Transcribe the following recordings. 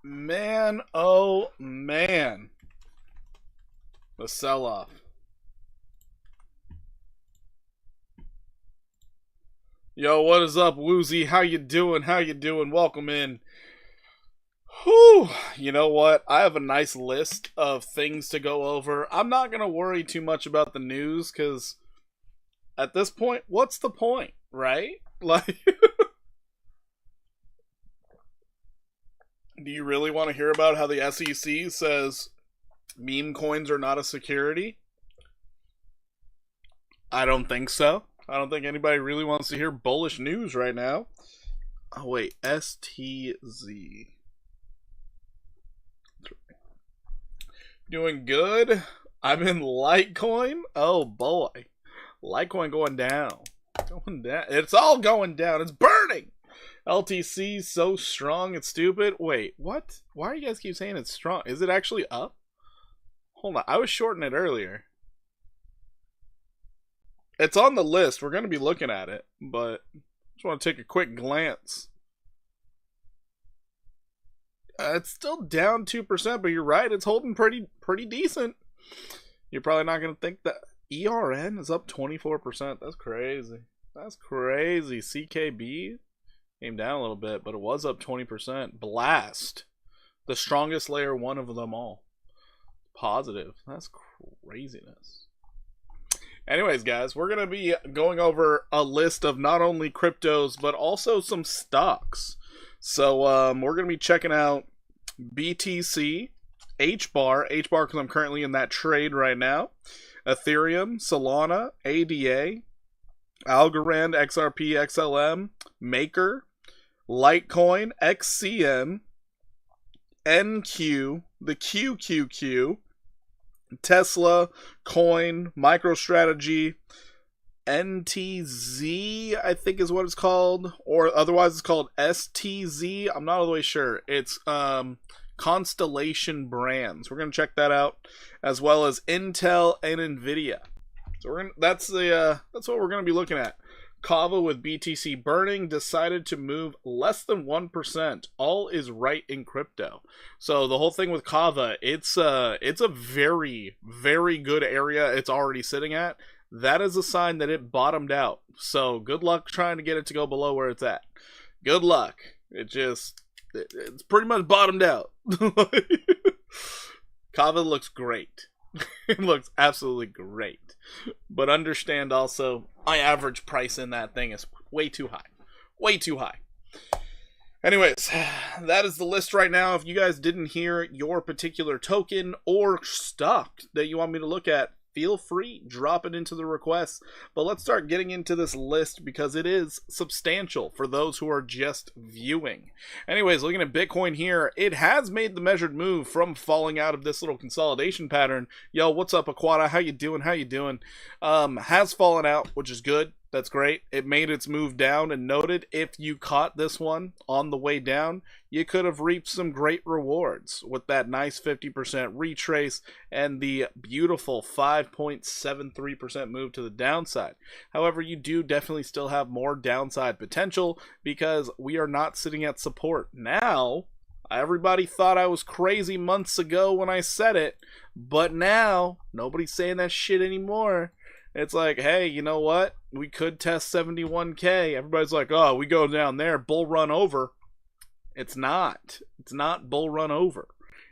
Man, oh man. The sell-off. Yo, what is up, Woozy? How you doing? How you doing? Welcome in. Whew. You know what? I have a nice list of things to go over. I'm not going to worry too much about the news, because at this point, what's the point, right? Like, do you really want to hear about how the SEC says meme coins are not a security? I don't think so. I don't think anybody really wants to hear bullish news right now. Oh, wait. STZ. Doing good. I'm in Litecoin. Oh, boy. Litecoin going down. Going down. It's all going down. It's burning. LTC so strong it's stupid. Wait, what? Why do you guys keep saying it's strong? Is it actually up? Hold on. I was shorting it earlier. It's on the list. We're going to be looking at it, but I just want to take a quick glance. It's still down 2%, but you're right. It's holding pretty decent. You're probably not going to think that ERN is up 24%. That's crazy. That's crazy. CKB came down a little bit, but it was up 20%. Blast, the strongest layer one of them all. Positive. That's craziness. Anyways, guys, we're going to be going over a list of not only cryptos, but also some stocks. So we're going to be checking out BTC, HBAR because I'm currently in that trade right now, Ethereum, Solana, ADA, Algorand, XRP, XLM, Maker, Litecoin, XCM, NQ, the QQQ, Tesla, Coin, MicroStrategy, NTZ, I think is what it's called, or otherwise it's called STZ. I'm not all the way sure. It's Constellation Brands. We're gonna check that out, as well as Intel and Nvidia. So that's what we're gonna be looking at. Kava with BTC burning decided to move less than 1%. All is right in crypto. So the whole thing with Kava, it's a very, very good area it's already sitting at. That is a sign that it bottomed out. So good luck trying to get it to go below where it's at. Good luck. It's pretty much bottomed out. Kava looks great. It looks absolutely great. But understand also, my average price in that thing is way too high. Way too high. Anyways, that is the list right now. If you guys didn't hear your particular token or stock that you want me to look at, feel free, drop it into the requests. But let's start getting into this list because it is substantial for those who are just viewing. Anyways, looking at Bitcoin here, it has made the measured move from falling out of this little consolidation pattern. Yo, what's up, Aquata? How you doing? How you doing? Has fallen out, which is good. That's great. It made its move down, and noted if you caught this one on the way down, you could have reaped some great rewards with that nice 50% retrace and the beautiful 5.73% move to the downside. However, you do definitely still have more downside potential because we are not sitting at support. Now, everybody thought I was crazy months ago when I said it, but now nobody's saying that shit anymore. It's like, hey, you know what? We could test 71K. Everybody's like, oh, we go down there, bull run over. It's not. It's not bull run over.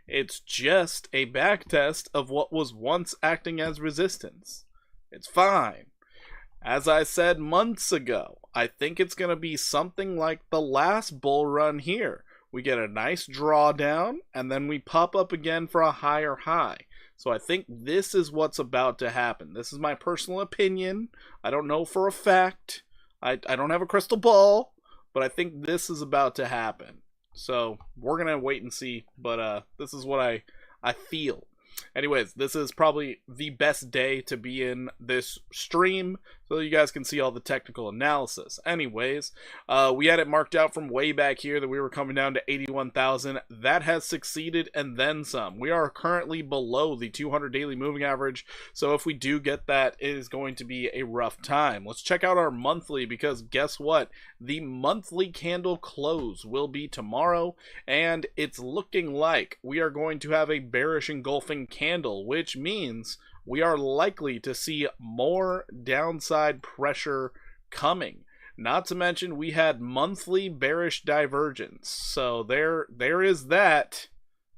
It's just a back test of what was once acting as resistance. It's fine. As I said months ago, I think it's going to be something like the last bull run here. We get a nice drawdown, and then we pop up again for a higher high. So I think this is what's about to happen. This is my personal opinion. I don't know for a fact. I don't have a crystal ball, but I think this is about to happen. So we're going to wait and see, but this is what I feel. Anyways, this is probably the best day to be in this stream. so you guys can see all the technical analysis. Anyways, we had it marked out from way back here that we were coming down to 81,000. That has succeeded and then some. We are currently below the 200 daily moving average, so if we do get that, it is going to be a rough time. Let's check out our monthly, because guess what? The monthly candle close will be tomorrow, and it's looking like we are going to have a bearish engulfing candle, which means we are likely to see more downside pressure coming. Not to mention, we had monthly bearish divergence. So there is that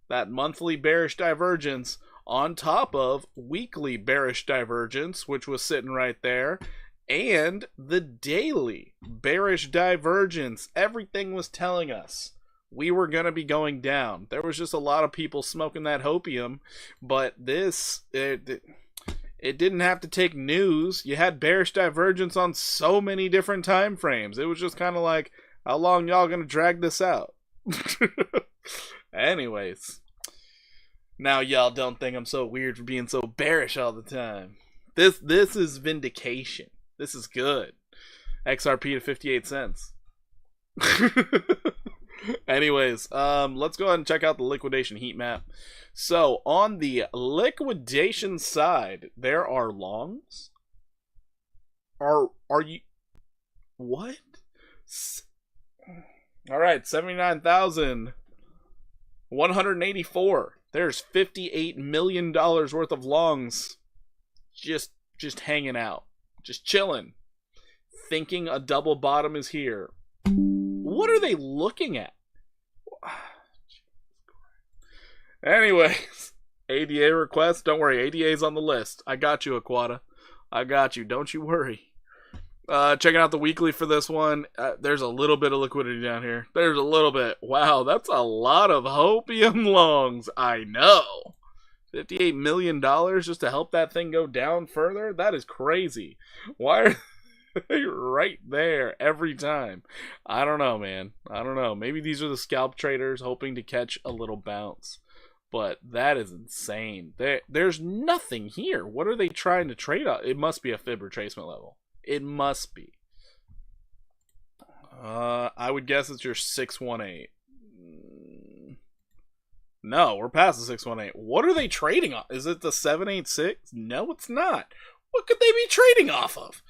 monthly bearish divergence on top of weekly bearish divergence, which was sitting right there, and the daily bearish divergence. Everything was telling us we were going to be going down. There was just a lot of people smoking that hopium, but it didn't have to take news. You had bearish divergence on so many different time frames. It was just kind of like, how long y'all going to drag this out? Anyways, now y'all don't think I'm so weird for being so bearish all the time. This is vindication. This is good. XRP to 58 cents. Anyways, let's go ahead and check out the liquidation heat map. So on the liquidation side, there are longs. Are you what? All right, 79,184. There's $58 million worth of longs just hanging out, just chilling, thinking a double bottom is here. What are they looking at? Anyways, ADA request. Don't worry, ADA's on the list. I got you, Aquata. I got you. Don't you worry. Checking out the weekly for this one. There's a little bit of liquidity down here. There's a little bit. Wow, that's a lot of hopium longs. I know. $58 million just to help that thing go down further? That is crazy. Why are they right there every time? I don't know, man. I don't know. Maybe these are the scalp traders hoping to catch a little bounce. But that is insane. There's nothing here. What are they trying to trade on? It must be a fib retracement level. It must be. I would guess it's your 618. No, we're past the 618. What are they trading on? Is it the 786? No, it's not. What could they be trading off of?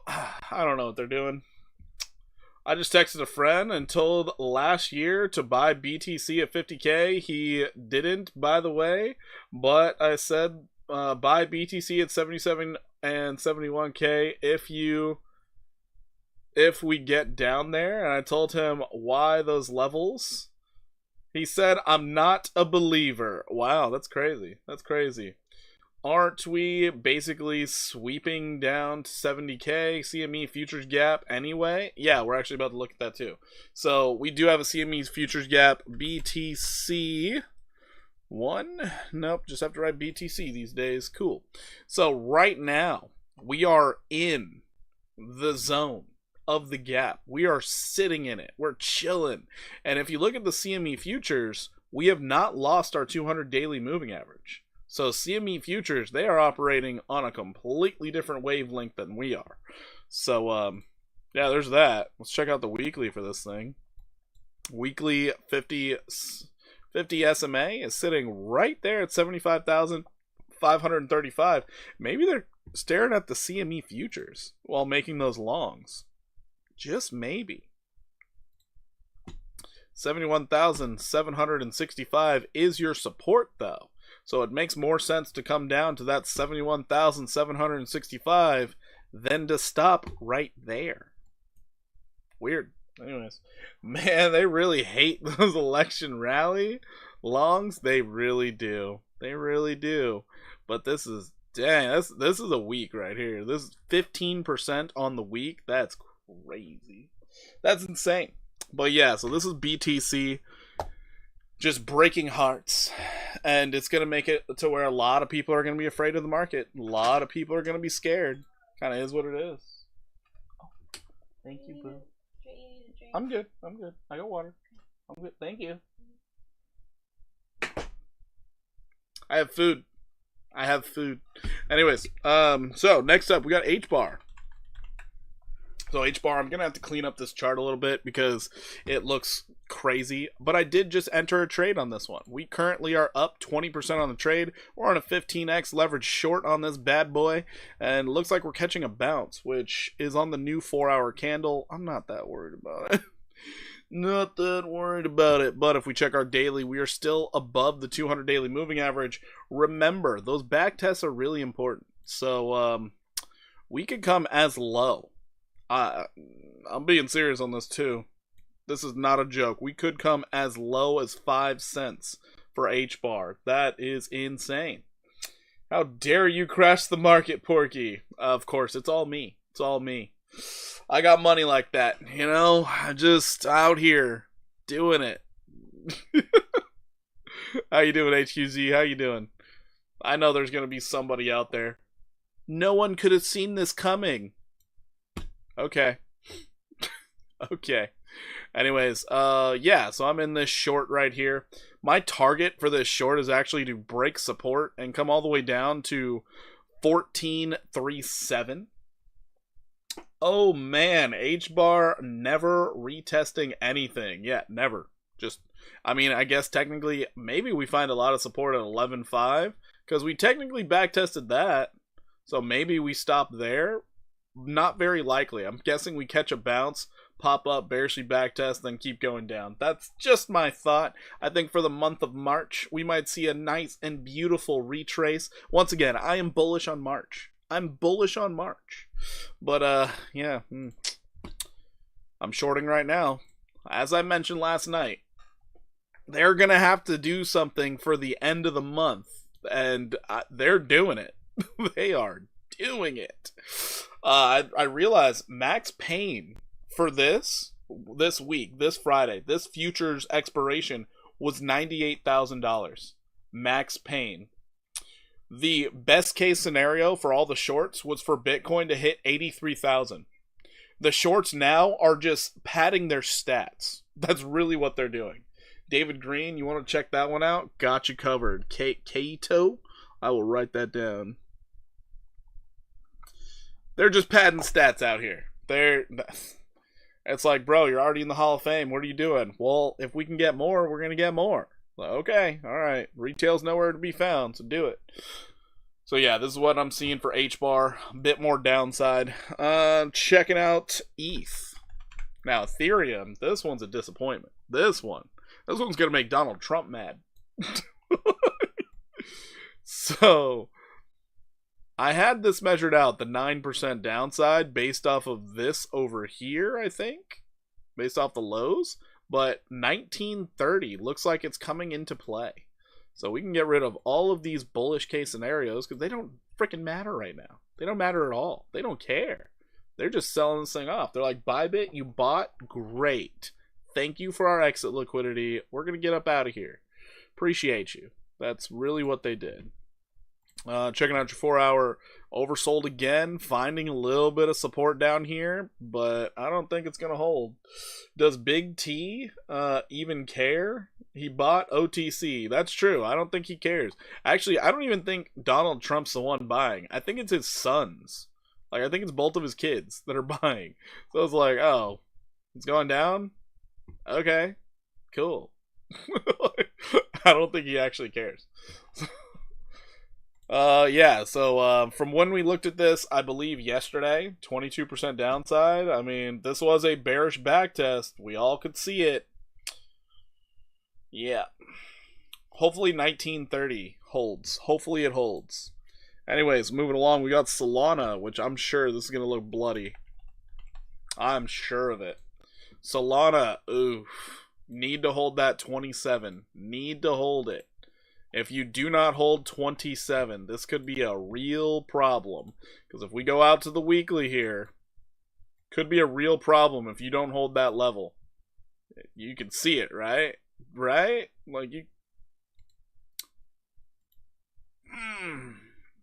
I don't know what they're doing. I just texted a friend and told last year to buy BTC at 50K. He didn't, by the way, but I said buy BTC at 77 and 71K if we get down there. And I told him why those levels. He said, I'm not a believer. Wow, that's crazy. That's crazy. Aren't we basically sweeping down to 70K CME futures gap anyway? Yeah, we're actually about to look at that too. So we do have a CME futures gap. BTC 1. Nope, just have to write BTC these days. Cool. So right now, we are in the zone of the gap. We are sitting in it. We're chilling. And if you look at the CME futures, we have not lost our 200 daily moving average. So CME futures, they are operating on a completely different wavelength than we are. So, yeah, there's that. Let's check out the weekly for this thing. Weekly 50 SMA is sitting right there at 75,535. Maybe they're staring at the CME futures while making those longs. Just maybe. 71,765 is your support, though. So it makes more sense to come down to that 71,765 than to stop right there. Weird. Anyways, man, they really hate those election rally longs. They really do. They really do. But this is, dang, this is a week right here. This is 15% on the week. That's crazy. That's insane. But yeah, so this is BTC. Just breaking hearts, and it's going to make it to where a lot of people are going to be afraid of the market. A lot of people are going to be scared. Kind of is what it is. Oh, thank you, boo. I'm good. I'm good. I got water. I'm good. Thank you. I have food. I have food. Anyways, so next up we got H-bar. So H-bar, I'm going to have to clean up this chart a little bit because it looks crazy. But I did just enter a trade on this one. We currently are up 20% on the trade. We're on a 15x leverage short on this bad boy. And it looks like we're catching a bounce, which is on the new 4-hour candle. I'm not that worried about it. Not that worried about it. But if we check our daily, we are still above the 200 daily moving average. Remember, those back tests are really important. So we could come as low. I'm being serious on this too. This is not a joke. We could come as low as 5 cents for H-bar. That is insane. How dare you crash the market, Porky? Of course, it's all me. It's all me. I got money like that, you know? Just out here doing it. How you doing, HQZ? How you doing? I know there's going to be somebody out there. No one could have seen this coming. Okay. Okay. Anyways, yeah, so I'm in this short right here. My target for this short is actually to break support and come all the way down to 14.37. Oh man, H-bar never retesting anything. Yeah, never. Just, I mean, I guess technically maybe we find a lot of support at 11.5 because we technically backtested that. So maybe we stop there. Not very likely. I'm guessing we catch a bounce, pop up, bearishly backtest, then keep going down. That's just my thought. I think for the month of March, we might see a nice and beautiful retrace. Once again, I am bullish on March. I'm bullish on March. But, yeah. I'm shorting right now. As I mentioned last night, they're going to have to do something for the end of the month. And they're doing it. They are doing it. I realize max pain for this week, this Friday, this futures expiration was $98,000. Max pain. The best case scenario for all the shorts was for Bitcoin to hit 83,000. The shorts now are just padding their stats. That's really what they're doing. David Green, you want to check that one out? Got you covered. Kato? I will write that down. They're just padding stats out here. It's like, bro, you're already in the Hall of Fame. What are you doing? Well, if we can get more, we're going to get more. Okay, all right. Retail's nowhere to be found, so do it. So yeah, this is what I'm seeing for H-bar. A bit more downside. Checking out ETH. Now, Ethereum, this one's a disappointment. This one's going to make Donald Trump mad. So, I had this measured out, the 9% downside, based off of this over here, I think. Based off the lows. But 1930 looks like it's coming into play. So we can get rid of all of these bullish case scenarios because they don't freaking matter right now. They don't matter at all. They don't care. They're just selling this thing off. They're like, Bybit, you bought? Great. Thank you for our exit liquidity. We're going to get up out of here. Appreciate you. That's really what they did. Checking out your 4-hour, oversold again, finding a little bit of support down here, but I don't think it's going to hold. Does Big T even care? He bought OTC. That's true. I don't think he cares. Actually, I don't even think Donald Trump's the one buying. I think it's his sons. Like, I think it's both of his kids that are buying. So it's like, oh, it's going down? Okay, cool. I don't think he actually cares. Yeah, so from when we looked at this, I believe yesterday, 22% downside. I mean, this was a bearish backtest. We all could see it. Yeah. Hopefully 1930 holds. Hopefully it holds. Anyways, moving along, we got Solana, which I'm sure this is going to look bloody. I'm sure of it. Solana, oof. Need to hold that 27. Need to hold it. If you do not hold 27, this could be a real problem. Because if we go out to the weekly here, could be a real problem if you don't hold that level. You can see it, right? Right? Like you...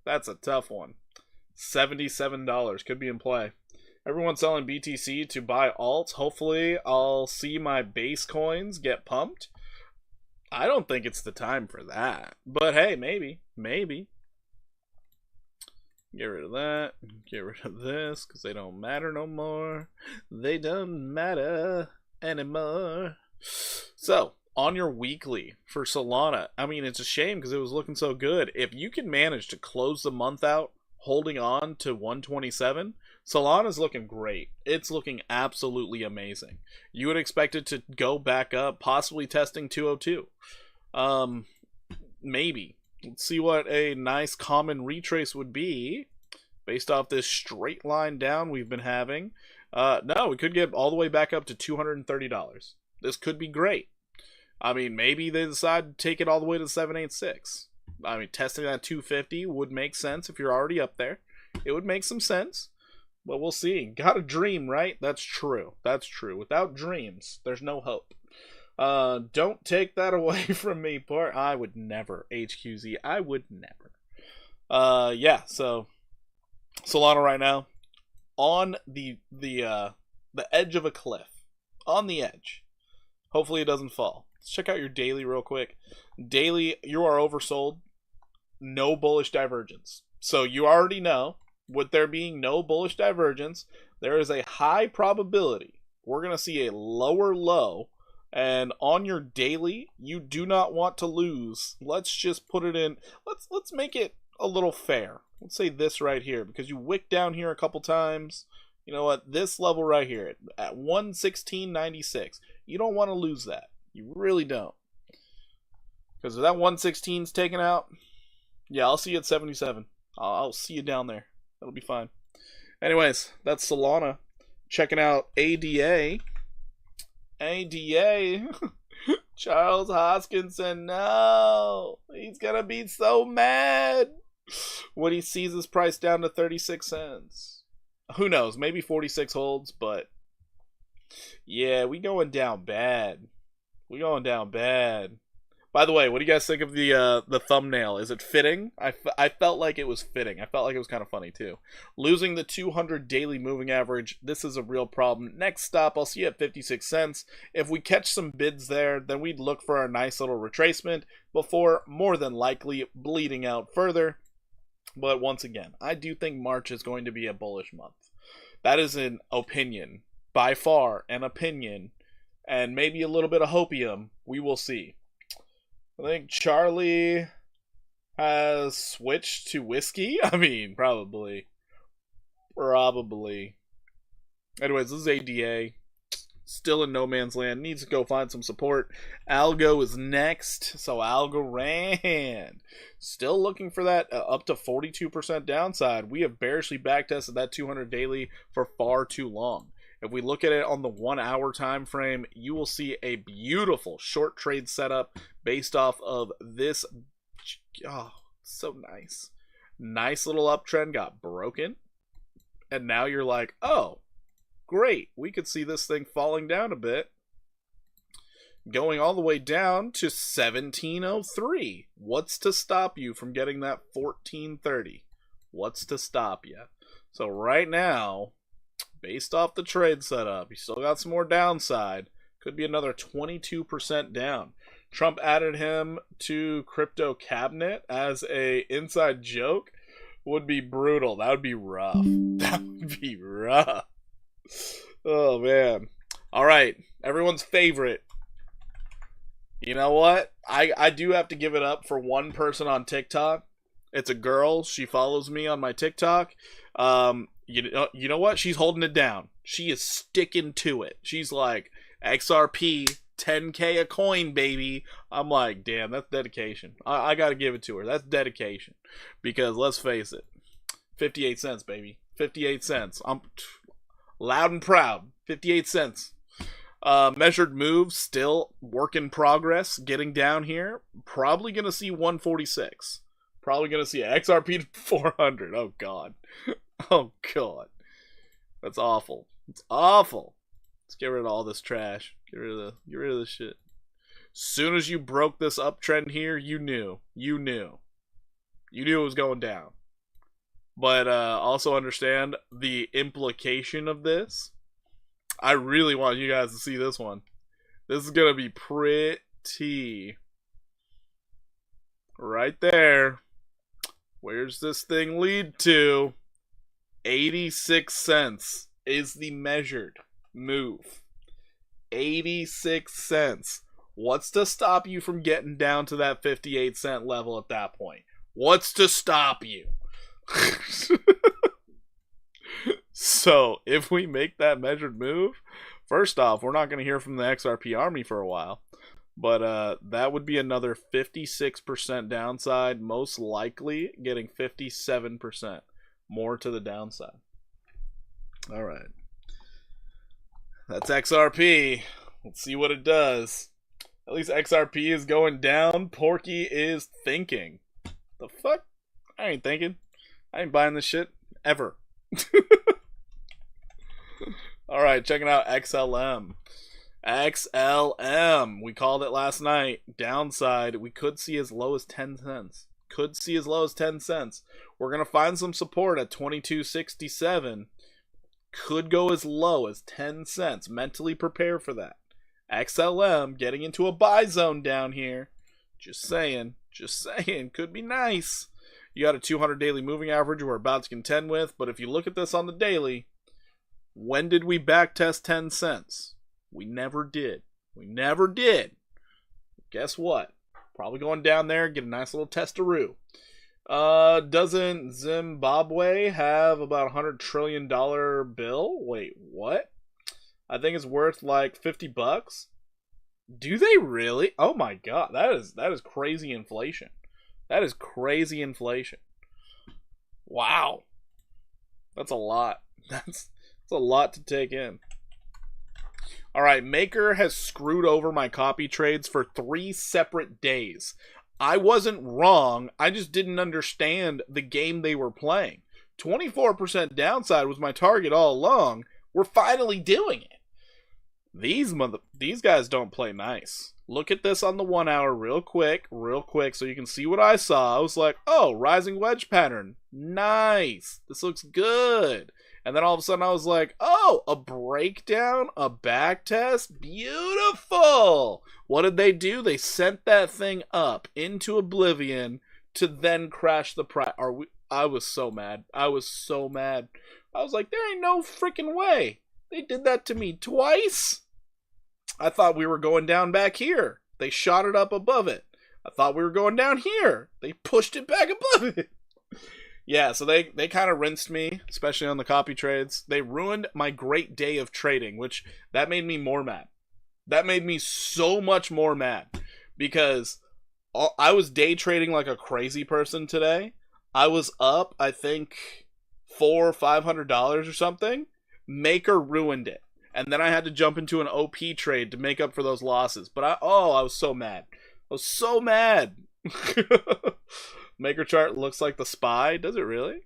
That's a tough one. $77 could be in play. Everyone's selling BTC to buy alts. Hopefully, I'll see my base coins get pumped. I don't think it's the time for that. But hey, maybe. Maybe. Get rid of that. Get rid of this because they don't matter no more. They don't matter anymore. So, on your weekly for Solana, I mean, it's a shame because it was looking so good. If you can manage to close the month out holding on to 127, Solana's looking great. It's looking absolutely amazing. You would expect it to go back up, possibly testing 202. Maybe. Let's see what a nice common retrace would be based off this straight line down we've been having. No, we could get all the way back up to $230. This could be great. I mean, maybe they decide to take it all the way to 786. I mean, testing that 250 would make sense if you're already up there. It would make some sense, but we'll see. Got a dream, right? That's true. That's true. Without dreams, there's no hope. Don't take that away from me, Port. I would never. HQZ, I would never. Yeah, so Solana right now on the edge of a cliff. On the edge. Hopefully it doesn't fall. Let's check out your daily real quick. Daily, you are oversold. No bullish divergence. So you already know, with there being no bullish divergence, there is a high probability we're going to see a lower low. And on your daily, you do not want to lose. Let's just put it in. Let's make it a little fair. Let's say this right here, because you wick down here a couple times. You know what? This level right here at 116.96. You don't want to lose that. You really don't. Because if that 116's taken out, yeah, I'll see you at 77. I'll see you down there. That'll be fine. Anyways, that's Solana. Checking out ADA. ADA. Charles Hoskinson, no. He's going to be so mad when he sees his price down to 36 cents. Who knows? Maybe 46 holds, but yeah, we going down bad. We going down bad. By the way, what do you guys think of the thumbnail? Is it fitting? I felt like it was fitting. I felt like it was kind of funny too. Losing the 200 daily moving average, this is a real problem. Next stop, I'll see you at 56 cents. If we catch some bids there, then we'd look for a nice little retracement before more than likely bleeding out further. But once again, I do think March is going to be a bullish month. That is an opinion. By far, an opinion. And maybe a little bit of hopium. We will see. I think Charlie has switched to whiskey. I mean, probably. Probably. Anyways, this is ADA. Still in no man's land. Needs to go find some support. Algo is next. So Algorand. Still looking for that up to 42% downside. We have bearishly backtested that 200 daily for far too long. If we look at it on the 1 hour time frame, you will see a beautiful short trade setup based off of this. Oh, so nice. Nice little uptrend got broken. And now you're like, oh, great. We could see this thing falling down a bit. Going all the way down to 1703. What's to stop you from getting that 1430? What's to stop you? So right now, based off the trade setup, you still got some more downside. Could be another 22% down. Trump added him to crypto cabinet as a inside joke. Would be brutal. That would be rough. That would be rough. Oh, man. All right. Everyone's favorite. You know what? I do have to give it up for one person on TikTok. It's a girl. She follows me on my TikTok. You know what? She's holding it down. She is sticking to it. She's like, XRP, 10K a coin, baby. I'm like, damn, that's dedication. I got to give it to her. That's dedication. Because let's face it, 58 cents, baby. 58 cents. I'm loud and proud. 58 cents. Measured moves, still work in progress. Getting down here. Probably going to see 146. Probably going to see XRP to 400. Oh, God. Oh, God. That's awful. It's awful. Let's get rid of all this trash. Get rid of this shit. Soon as you broke this uptrend here, you knew. You knew it was going down. But also understand the implication of this. I really want you guys to see this one. This is going to be pretty. Right there. Where's this thing lead to? 86 cents is the measured move. 86 cents. What's to stop you from getting down to that 58-cent level at that point? What's to stop you? So, if we make that measured move, first off, we're not going to hear from the XRP army for a while. But that would be another 56% downside, most likely getting 57% more to the downside. All right. That's XRP. Let's see what it does. At least XRP is going down. Porky is thinking. The fuck? I ain't thinking. I ain't buying this shit ever. All right, checking out XLM. XLM. We called it last night. Downside. We could see as low as 10 cents. Could see as low as 10 cents. We're going to find some support at 22.67. Could go as low as 10 cents. Mentally prepare for that. XLM getting into a buy zone down here. Just saying. Just saying. Could be nice. You got a 200 daily moving average we're about to contend with. But if you look at this on the daily, when did we backtest 10 cents? We never did. We never did. Guess what? Probably going down there, get a nice little testaroo. Doesn't Zimbabwe have about $100 trillion bill? Wait, what? I think it's worth like $50. Do they really? Oh my god, that is crazy inflation. That is crazy inflation. Wow. That's a lot. That's a lot to take in. Alright, Maker has screwed over my copy trades for 3 separate days. I wasn't wrong, I just didn't understand the game they were playing. 24% downside was my target all along. We're finally doing it. These guys don't play nice. Look at this on the 1 hour real quick, so you can see what I saw. I was like, oh, rising wedge pattern. Nice. This looks good. And then all of a sudden I was like, oh, a breakdown, a back test, beautiful. What did they do? They sent that thing up into oblivion to then crash the price. I was so mad. I was like, there ain't no freaking way. They did that to me twice. I thought we were going down back here. They shot it up above it. I thought we were going down here. They pushed it back above it. Yeah, so they kind of rinsed me, especially on the copy trades. They ruined my great day of trading, which that made me more mad. That made me so much more mad because I was day trading like a crazy person today. I was up, I think, $400 or $500 or something. Maker ruined it. And then I had to jump into an OP trade to make up for those losses. But I was so mad. I was so mad. Maker chart looks like the SPY. Does it really?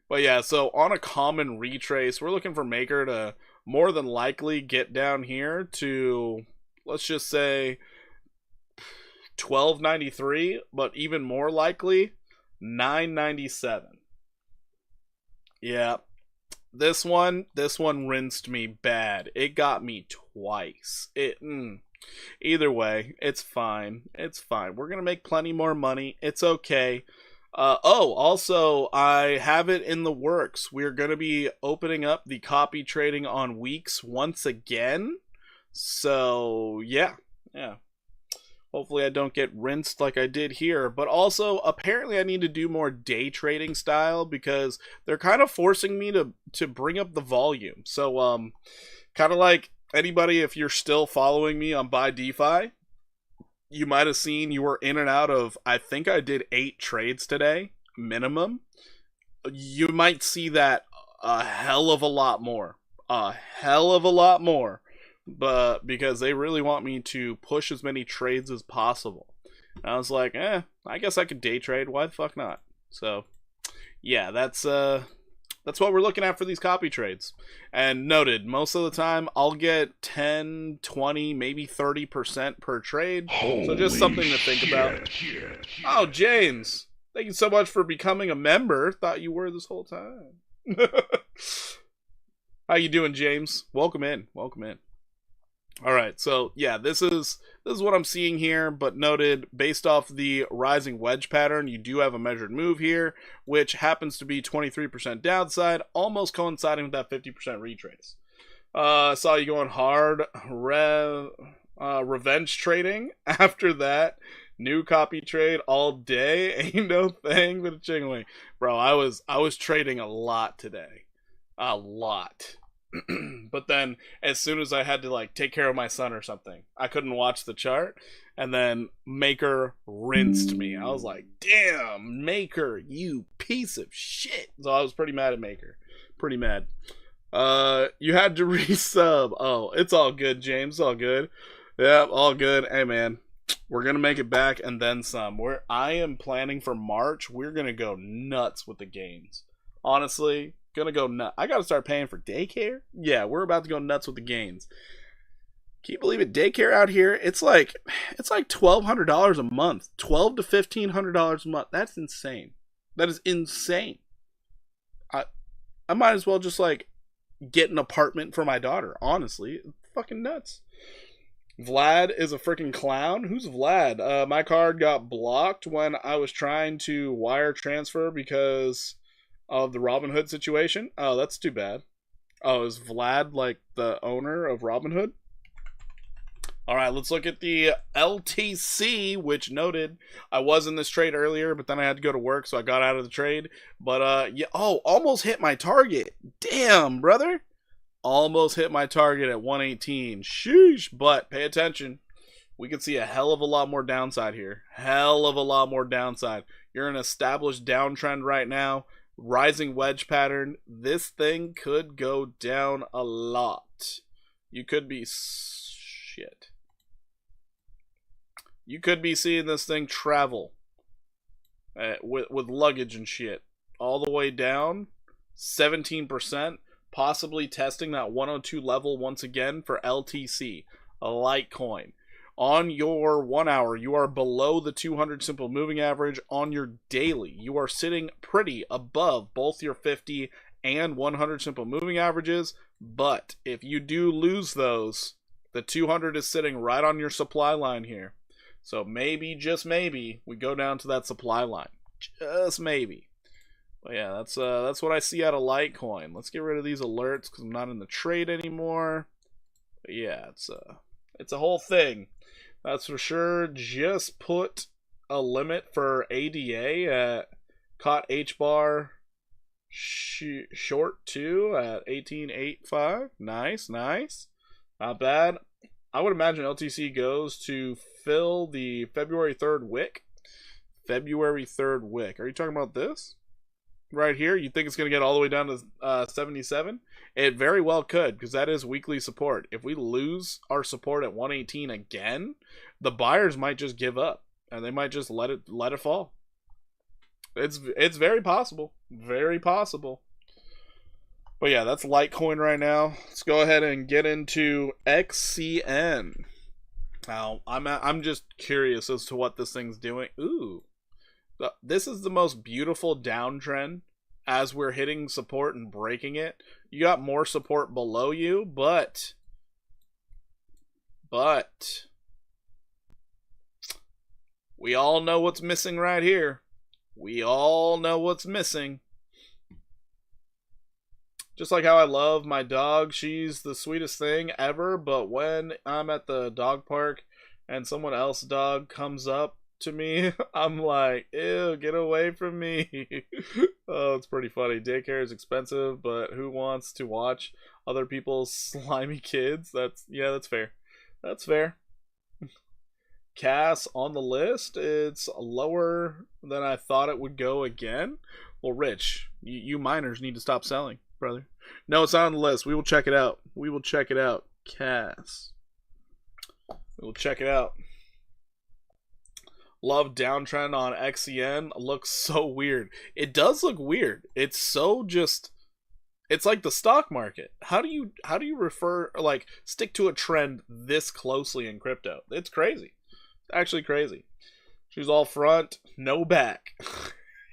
But yeah, so on a common retrace, we're looking for Maker to more than likely get down here to, let's just say, 1293, but even more likely, 997. Yeah. This one rinsed me bad. It got me twice. Either way, it's fine. It's fine. We're going to make plenty more money. It's okay. Also, I have it in the works. We're going to be opening up the copy trading on weeks once again. So, yeah. Hopefully I don't get rinsed like I did here. But also, apparently I need to do more day trading style because they're kind of forcing me to bring up the volume. So, kind of like anybody, if you're still following me on Buy DeFi, you might have seen you were in and out of, I think I did 8 trades today, minimum. You might see that a hell of a lot more. But because they really want me to push as many trades as possible. And I was like, I guess I could day trade. Why the fuck not? So, yeah, that's what we're looking at for these copy trades. And noted, most of the time I'll get 10, 20, maybe 30% per trade. Holy so just something to think about. Oh, James, thank you so much for becoming a member. Thought you were this whole time. How you doing, James? Welcome in. All right, so yeah, this is what I'm seeing here, but noted based off the rising wedge pattern, you do have a measured move here, which happens to be 23% downside, almost coinciding with that 50% retrace. I saw you going hard, revenge trading. After that, new copy trade all day. Ain't no thing but a chicken wing, bro. I was trading a lot today, a lot. But then as soon as I had to like take care of my son or something, I couldn't watch the chart, and then Maker rinsed me. I was like, damn, Maker, you piece of shit. So I was pretty mad at Maker, pretty mad. You had to resub. Oh, it's all good, James, all good. Yep, all good. Hey man, we're gonna make it back and then some. I am planning for March. We're gonna go nuts with the gains. Honestly, gonna go nuts. I gotta start paying for daycare. Yeah, we're about to go nuts with the gains. Can you believe it? Daycare out here, it's like $1,200 a month, $1,200 to $1,500 a month. That's insane. That is insane. I might as well just like get an apartment for my daughter. Honestly, it's fucking nuts. Vlad is a freaking clown. Who's Vlad? My card got blocked when I was trying to wire transfer because of the Robinhood situation. Oh, that's too bad. Oh, is Vlad like the owner of Robinhood? All right, let's look at the LTC, which noted I was in this trade earlier, but then I had to go to work, so I got out of the trade. But yeah, oh, almost hit my target. Damn, brother. Almost hit my target at 118. Sheesh, but pay attention. We can see a hell of a lot more downside here. Hell of a lot more downside. You're in an established downtrend right now. Rising wedge pattern. This thing could go down a lot. You could be shit. You could be seeing this thing travel with luggage and shit all the way down 17%, possibly testing that 102 level once again for LTC, a Litecoin. On your 1 hour, you are below the 200 simple moving average. On your daily, you are sitting pretty above both your 50 and 100 simple moving averages. But if you do lose those, the 200 is sitting right on your supply line here. So maybe, just maybe, we go down to that supply line. Just maybe. But yeah, that's what I see out of Litecoin. Let's get rid of these alerts because I'm not in the trade anymore. But yeah, it's a whole thing. That's for sure. Just put a limit for ADA at caught H bar short 2 at 18.85. Nice, nice. Not bad. I would imagine LTC goes to fill the February 3rd wick. February 3rd wick. Are you talking about this? Right here? You think it's going to get all the way down to 77? It very well could, because that is weekly support. If we lose our support at 118 again, the buyers might just give up, and they might just let it fall. It's very possible. Very possible. But yeah, that's Litecoin right now. Let's go ahead and get into XCN. Now, I'm just curious as to what this thing's doing. Ooh. This is the most beautiful downtrend as we're hitting support and breaking it. You got more support below you, but we all know what's missing right here. We all know what's missing. Just like how I love my dog, she's the sweetest thing ever, but when I'm at the dog park and someone else's dog comes up to me, I'm like, ew, get away from me. Oh, it's pretty funny. Daycare is expensive, but who wants to watch other people's slimy kids? That's fair. That's fair. Cass on the list, it's lower than I thought it would go again. Well, Rich, you miners need to stop selling, brother. No, it's not on the list. We will check it out. We will check it out. Cass. We will check it out. Love downtrend on XCN. Looks so weird. It does look weird. It's so just... It's like the stock market. How do you stick to a trend this closely in crypto? It's crazy. Actually crazy. She's all front, no back.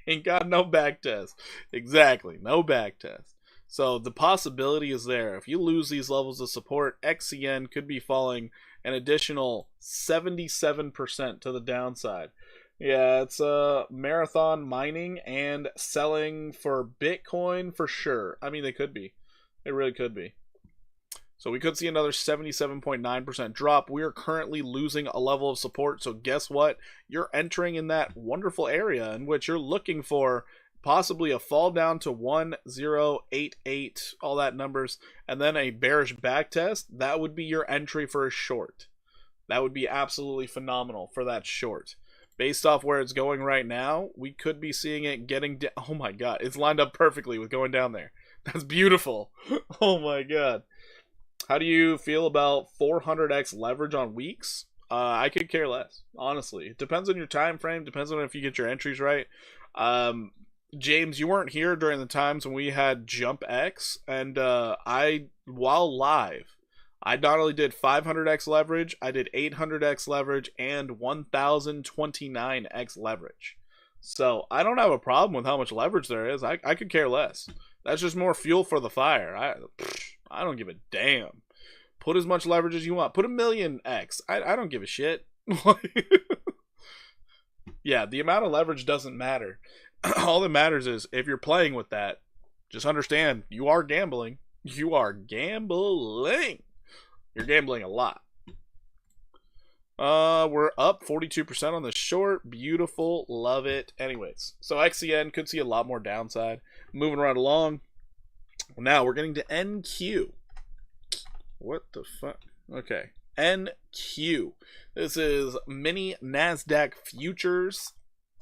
Ain't got no back test. Exactly, no back test. So the possibility is there. If you lose these levels of support, XCN could be falling an additional 77% to the downside. Yeah, it's marathon mining and selling for Bitcoin for sure. I mean, they could be. They really could be. So we could see another 77.9% drop. We are currently losing a level of support. So guess what? You're entering in that wonderful area in which you're looking for possibly a fall down to 1088, all that numbers, and then a bearish backtest. That would be your entry for a short. That would be absolutely phenomenal for that short. Based off where it's going right now, we could be seeing it getting down. Oh my god, it's lined up perfectly with going down there. That's beautiful. Oh my god. How do you feel about 400x leverage on weeks? I could care less, honestly. It depends on your time frame. Depends on if you get your entries right. James, you weren't here during the times when we had Jump X, and while live, I not only did 500x leverage, I did 800x leverage and 1029x leverage. So I don't have a problem with how much leverage there is. I could care less. That's just more fuel for the fire. I don't give a damn. Put as much leverage as you want. Put 1,000,000x. I don't give a shit. Yeah, the amount of leverage doesn't matter. All that matters is if you're playing with that, just understand you are gambling. You are gambling. You're gambling a lot. We're up 42% on the short. Beautiful. Love it. Anyways, so XCN could see a lot more downside. Moving right along. Now we're getting to NQ. What the fuck? Okay. NQ. This is mini NASDAQ futures.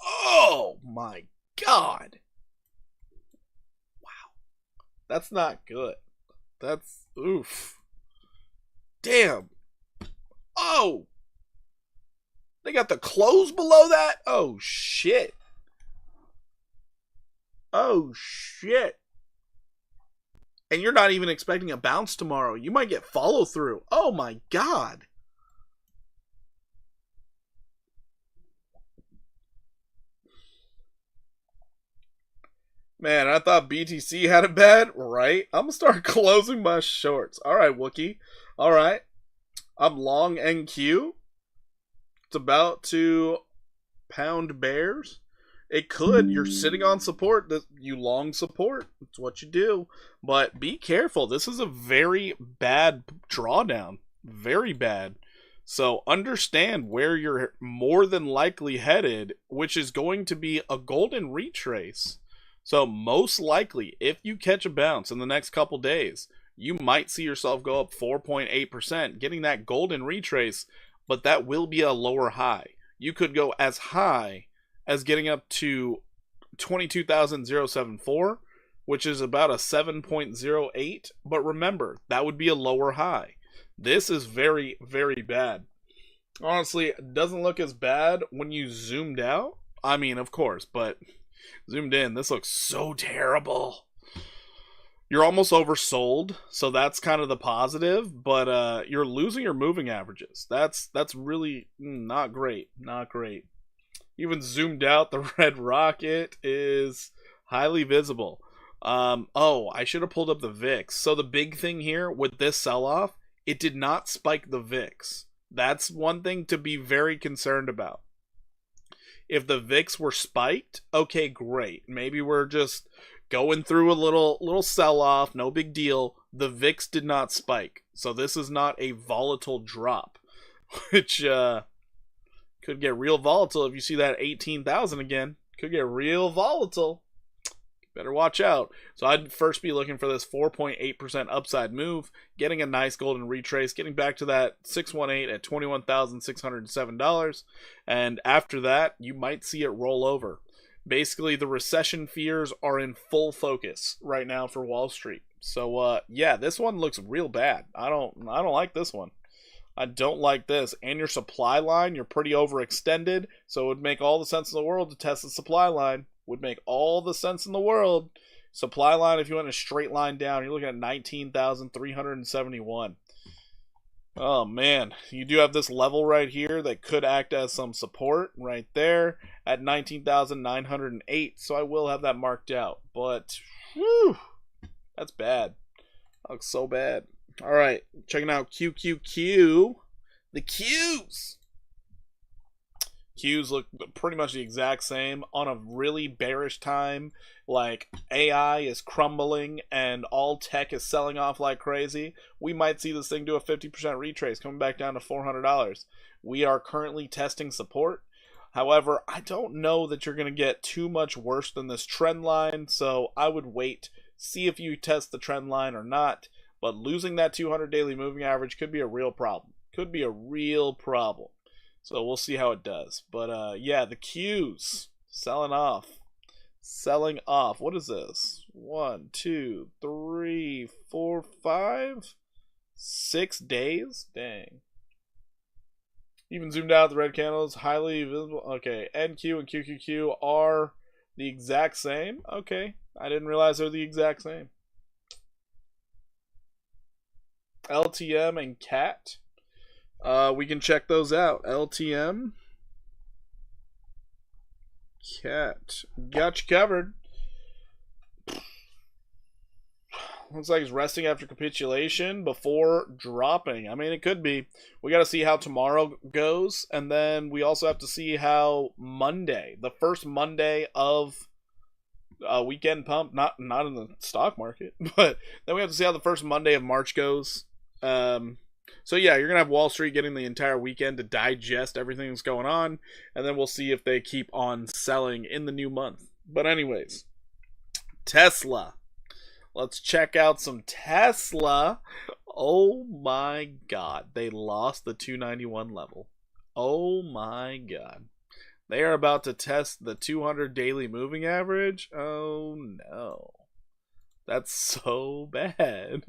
Oh my god. Wow. That's not good. That's oof. Damn. Oh. They got the close below that? Oh shit. Oh shit. And you're not even expecting a bounce tomorrow. You might get follow through. Oh my god. Man, I thought BTC had it bad, right? I'm gonna start closing my shorts. Alright, Wookie. Alright. I'm long NQ. It's about to pound bears. It could. You're sitting on support. You long support. That's what you do. But be careful. This is a very bad drawdown. Very bad. So understand where you're more than likely headed, which is going to be a golden retrace. So most likely, if you catch a bounce in the next couple days, you might see yourself go up 4.8%, getting that golden retrace, but that will be a lower high. You could go as high as getting up to 22,074, which is about a 7.08. But remember, that would be a lower high. This is very, very bad. Honestly, it doesn't look as bad when you zoomed out. I mean, of course, but zoomed in, this looks so terrible. You're almost oversold, so that's kind of the positive, but you're losing your moving averages. That's really not great. Not great. Even zoomed out, the red rocket is highly visible. Oh, I should have pulled up the VIX. So the big thing here with this sell-off, it did not spike the VIX. That's one thing to be very concerned about. If the VIX were spiked, okay, great. Maybe we're just going through a little sell-off, no big deal. The VIX did not spike. So this is not a volatile drop, which could get real volatile if you see that 18,000 again. Could get real volatile. Better watch out. So I'd first be looking for this 4.8% upside move, getting a nice golden retrace, getting back to that 618 at $21,607. And after that, you might see it roll over. Basically, the recession fears are in full focus right now for Wall Street. So yeah, this one looks real bad. I don't like this one. I don't like this. And your supply line, you're pretty overextended, so it would make all the sense in the world to test the supply line. Would make all the sense in the world. Supply line, if you went a straight line down, you're looking at 19,371. Oh man, you do have this level right here that could act as some support right there at 19,908. So I will have that marked out. But whew, That's bad. That looks so bad. All right, checking out QQQ. The Qs. Qs look pretty much the exact same on a really bearish time. Like AI is crumbling and all tech is selling off like crazy. We might see this thing do a 50% retrace, coming back down to $400. We are currently testing support. However, I don't know that you're going to get too much worse than this trend line, so I would wait, see if you test the trend line or not. But losing that 200 daily moving average could be a real problem. Could be a real problem. So we'll see how it does. But yeah, the Qs selling off. Selling off. What is this? 1, 2, 3, 4, 5, 6 days? Dang. Even zoomed out, the red candles, highly visible. Okay, NQ and QQQ are the exact same. Okay, I didn't realize they're the exact same. LTM and CAT. We can check those out. LTM, CAT. Got you covered. Looks like he's resting after capitulation before dropping. I mean, it could be. We got to see how tomorrow goes. And then we also have to see how Monday, the first Monday of weekend pump, not in the stock market, but then we have to see how the first Monday of March goes. So yeah, you're going to have Wall Street getting the entire weekend to digest everything that's going on. And then we'll see if they keep on selling in the new month. But anyways, Tesla. Let's check out some Tesla. Oh my god. They lost the 291 level. Oh my god. They are about to test the 200 daily moving average. Oh no. That's so bad.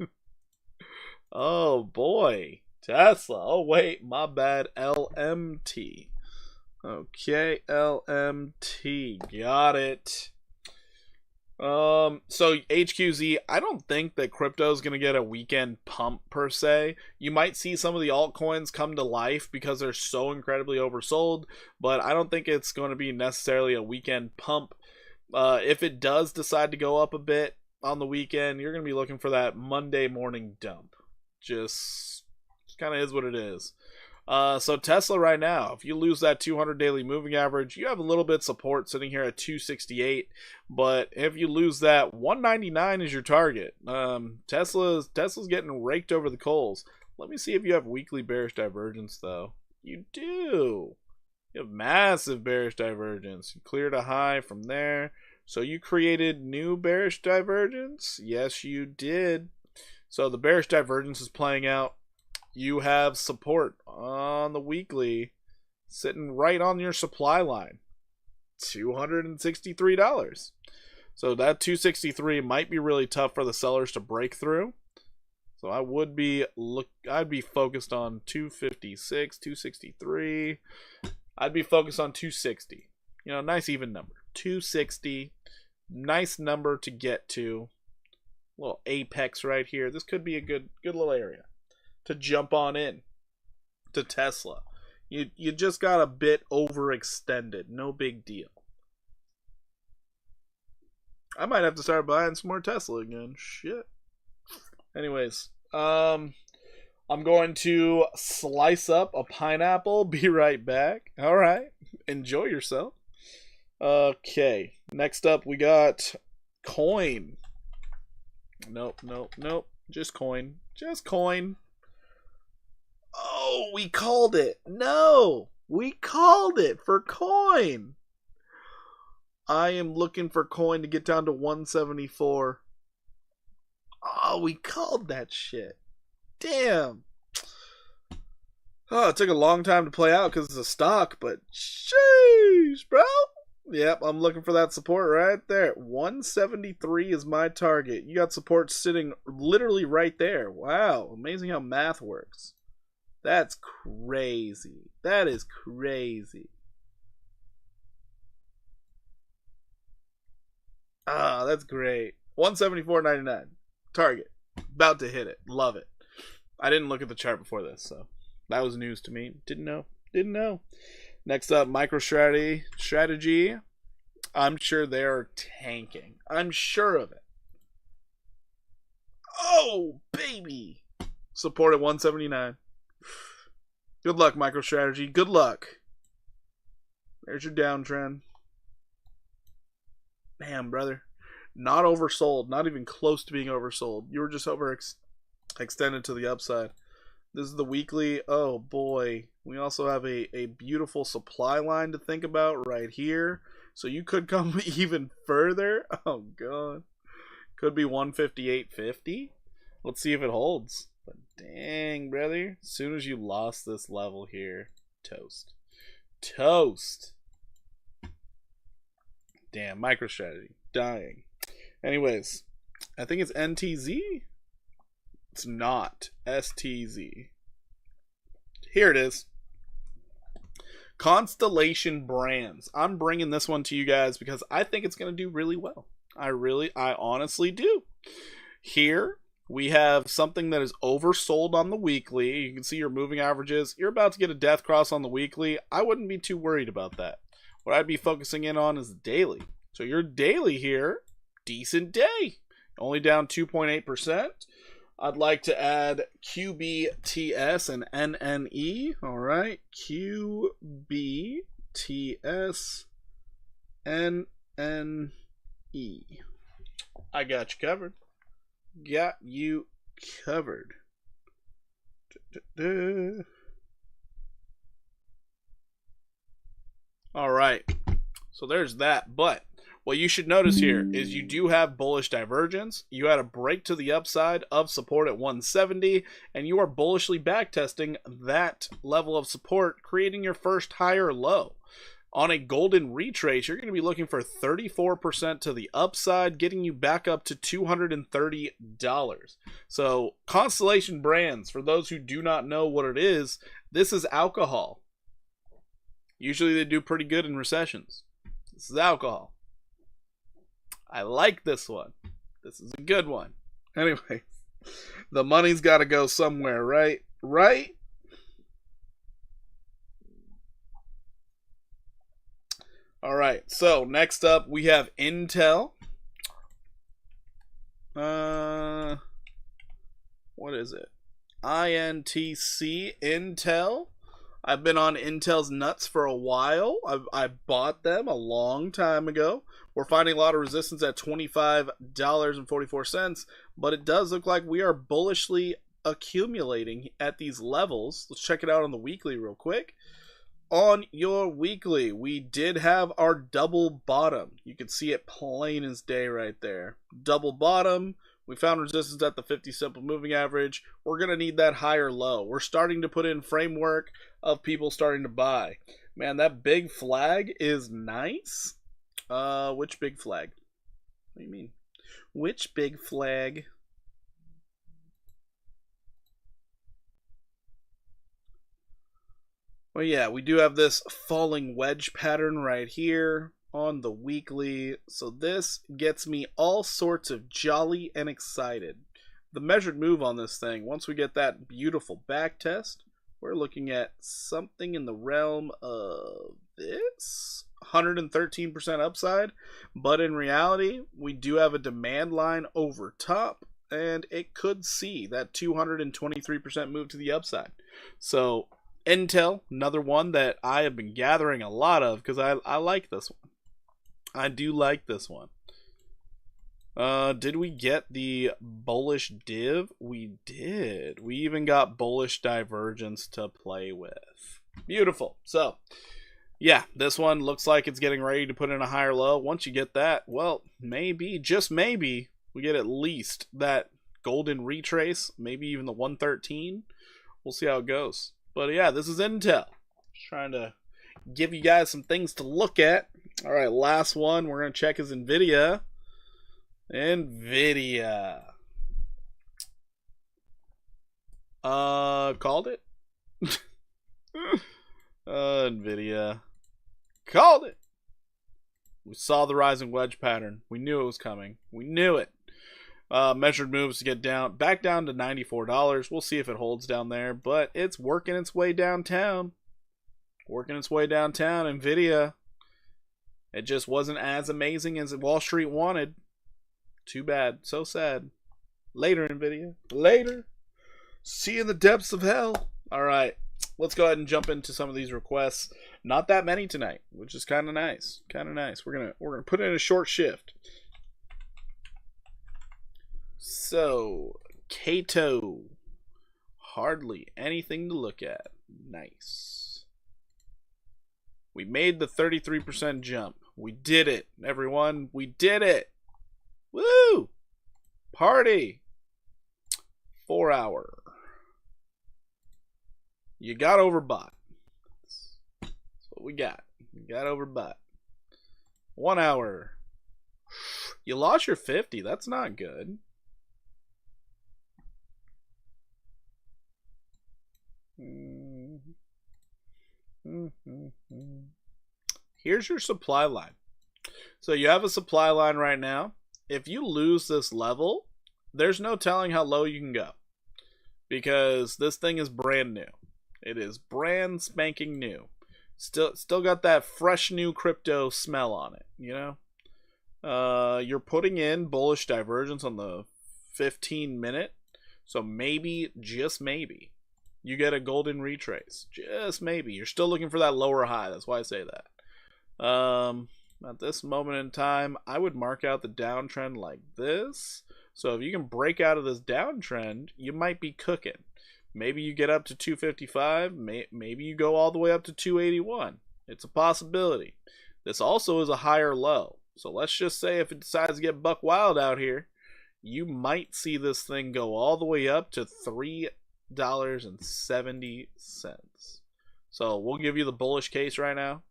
Oh boy. Tesla. Oh wait, my bad. LMT. Okay, LMT. Got it. So HQZ, I don't think that crypto is going to get a weekend pump per se. You might see some of the altcoins come to life because they're so incredibly oversold, but I don't think it's going to be necessarily a weekend pump. If it does decide to go up a bit on the weekend, you're going to be looking for that Monday morning dump. Just kind of is what it is. So Tesla right now, if you lose that 200 daily moving average, you have a little bit support sitting here at 268. But if you lose that, 199 is your target. Tesla's getting raked over the coals. Let me see if you have weekly bearish divergence though. You do. You have massive bearish divergence. You cleared a high from there. So you created new bearish divergence? Yes, you did. So the bearish divergence is playing out. You have support on the weekly sitting right on your supply line. $263. So that 263 might be really tough for the sellers to break through. So I'd be focused on 256, 263. I'd be focused on 260. You know, nice even number. 260. Nice number to get to. Little apex right here. This could be a good little area to jump on in to Tesla. You just got a bit overextended. No big deal. I might have to start buying some more Tesla again. Shit. Anyways, I'm going to slice up a pineapple. Be right back. All right. Enjoy yourself. Okay. Next up, we got coin. Nope. Just coin. Just coin. Oh, we called it. No, we called it for coin. I am looking for coin to get down to 174. Oh, we called that shit. Damn. Oh, it took a long time to play out because it's a stock, but sheesh, bro. Yep, I'm looking for that support right there. 173 is my target. You got support sitting literally right there. Wow, amazing how math works. That's crazy. That is crazy. Ah, that's great. 174.99. Target. About to hit it. Love it. I didn't look at the chart before this, so that was news to me. Didn't know. Next up, MicroStrategy. I'm sure they're tanking. I'm sure of it. Oh, baby. Support at 179. Good luck, MicroStrategy. Good luck. There's your downtrend. Damn, brother. Not oversold. Not even close to being oversold. You were just extended to the upside. This is the weekly. Oh, boy. We also have a beautiful supply line to think about right here. So you could come even further. Oh, God. Could be 158.50. Let's see if it holds. But dang, brother. As soon as you lost this level here, toast. Toast. Damn, MicroStrategy. Dying. Anyways, I think it's NTZ. It's not. STZ. Here it is. Constellation Brands. I'm bringing this one to you guys because I think it's going to do really well. I honestly do. Here we have something that is oversold on the weekly. You can see your moving averages. You're about to get a death cross on the weekly. I wouldn't be too worried about that. What I'd be focusing in on is the daily. So your daily here, decent day. Only down 2.8%. I'd like to add QBTS and NNE. All right. QBTS NNE. I got you covered. Got you covered. All right. So there's that. But what you should notice here is you do have bullish divergence. You had a break to the upside of support at 170, and you are bullishly backtesting that level of support, creating your first higher low. On a golden retrace, you're going to be looking for 34% to the upside, getting you back up to $230. So Constellation Brands, for those who do not know what it is, this is alcohol. Usually they do pretty good in recessions. This is alcohol. I like this one. This is a good one. Anyway, the money's got to go somewhere, right? Right? All right. So next up, we have Intel. What is it? INTC Intel. I've been on Intel's nuts for a while. I bought them a long time ago. We're finding a lot of resistance at $25.44, but it does look like we are bullishly accumulating at these levels. Let's check it out on the weekly real quick. On your weekly, we did have our double bottom. You can see it plain as day right there. Double bottom. We found resistance at the 50 simple moving average. We're going to need that higher low. We're starting to put in framework of people starting to buy. Man, that big flag is nice. Which big flag? What do you mean? Which big flag? Well, yeah, we do have this falling wedge pattern right here on the weekly. So this gets me all sorts of jolly and excited. The measured move on this thing, once we get that beautiful back test, we're looking at something in the realm of this 113% upside. But in reality, we do have a demand line over top, and it could see that 223% move to the upside. So Intel, another one that I have been gathering a lot of because I like this one. I do like this one. Did we get the bullish div? We did. We even got bullish divergence to play with. Beautiful. So, yeah, this one looks like it's getting ready to put in a higher low. Once you get that, well, maybe, just maybe, we get at least that golden retrace, maybe even the 113. We'll see how it goes. But yeah, this is Intel. Just trying to give you guys some things to look at. All right, last one we're going to check is NVIDIA. NVIDIA. Called it? NVIDIA. Called it. We saw the rising wedge pattern. We knew it was coming. We knew it. Measured moves to get back down to $94. We'll see if it holds down there, but it's working its way downtown. Working its way downtown. NVIDIA. It just wasn't as amazing as Wall Street wanted. Too bad. So sad. Later, NVIDIA. Later. See you in the depths of hell. All right. Let's go ahead and jump into some of these requests. Not that many tonight, which is kind of nice. Kind of nice. We're gonna put in a short shift. So, Kato. Hardly anything to look at. Nice. We made the 33% jump. We did it, everyone. We did it. Woo! Party. 4 hour. You got overbought. That's what we got. You got overbought. 1 hour. You lost your 50. That's not good. Here's your supply line. So you have a supply line right now. If you lose this level, there's no telling how low you can go, because this thing is brand new. It is brand spanking new. Still got that fresh new crypto smell on it, you know? You're putting in bullish divergence on the 15-minute. So maybe, just maybe, you get a golden retrace. Just maybe. You're still looking for that lower high. That's why I say that. At this moment in time, I would mark out the downtrend like this. So if you can break out of this downtrend, you might be cooking. Maybe you get up to 255. Maybe you go all the way up to 281. It's a possibility. This also is a higher low. So let's just say if it decides to get buck wild out here, you might see this thing go all the way up to $3.70. So we'll give you the bullish case right now.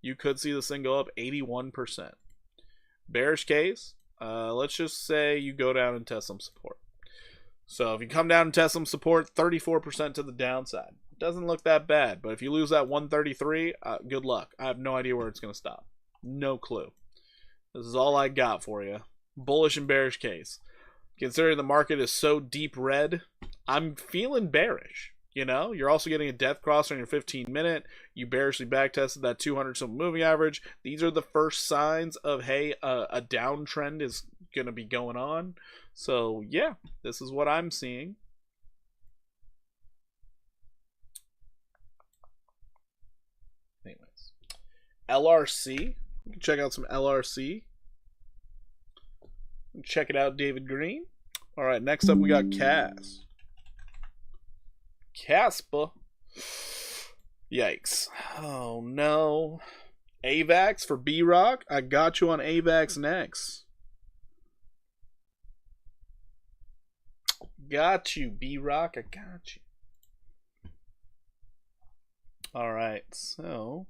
You could see this thing go up 81%. Bearish case, let's just say you go down and test some support. So if you come down and test some support, 34% to the downside. Doesn't look that bad, but if you lose that 133, good luck. I have no idea where it's going to stop. No clue. This is all I got for you. Bullish and bearish case. Considering the market is so deep red, I'm feeling bearish. You know, you're also getting a death cross on your 15-minute. You bearishly backtested that 200-something moving average. These are the first signs of, hey, a downtrend is going to be going on. So, yeah, this is what I'm seeing. Anyways, LRC. You can check out some LRC. Check it out, David Green. All right, next up we got Cas. Caspa. Yikes. Oh, no. AVAX for B-Rock? I got you on AVAX next. Got you, B-Rock. I got you. All right, so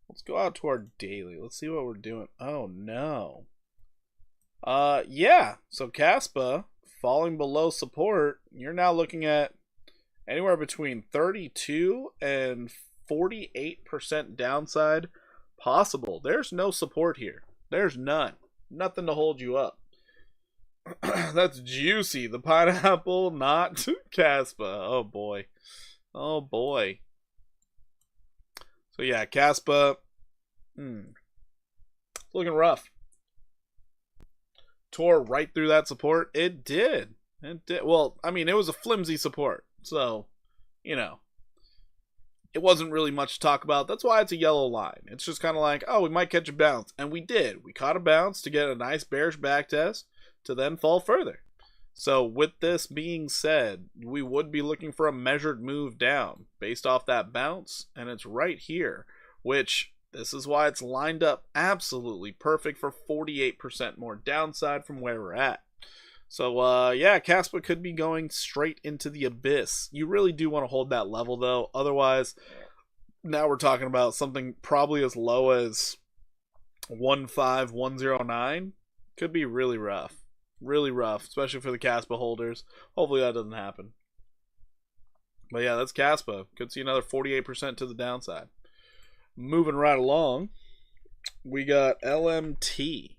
let's go out to our daily. Let's see what we're doing. Oh, no. Yeah. So Caspa falling below support. You're now looking at anywhere between 32 and 48% downside possible. There's no support here. There's none. Nothing to hold you up. That's juicy. The pineapple, not Caspa. Oh, boy. Oh, boy. So, yeah, Caspa. Looking rough. Tore right through that support. It did. It did. Well, I mean, it was a flimsy support. So, you know, it wasn't really much to talk about. That's why it's a yellow line. It's just kind of like, oh, we might catch a bounce. And we did. We caught a bounce to get a nice bearish backtest to then fall further. So with this being said, we would be looking for a measured move down based off that bounce. And it's right here, which this is why it's lined up absolutely perfect for 48% more downside from where we're at. So, yeah, Caspa could be going straight into the abyss. You really do want to hold that level, though. Otherwise, now we're talking about something probably as low as 15109. Could be really rough. Really rough, especially for the Caspa holders. Hopefully that doesn't happen. But, yeah, that's Caspa. Could see another 48% to the downside. Moving right along, we got LMT.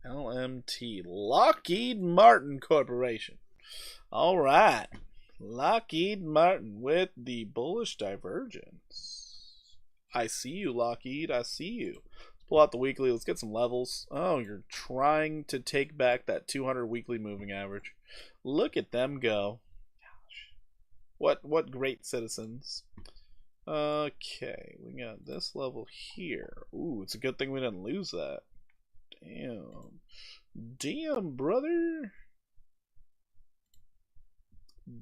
LMT, Lockheed Martin Corporation. All right. Lockheed Martin with the bullish divergence. I see you, Lockheed. I see you. Let's Pull out the weekly. Let's get some levels. Oh, you're trying to take back that 200 weekly moving average. Look at them go. What great citizens. Okay, we got this level here. Ooh, it's a good thing we didn't lose that. Damn. Damn, brother.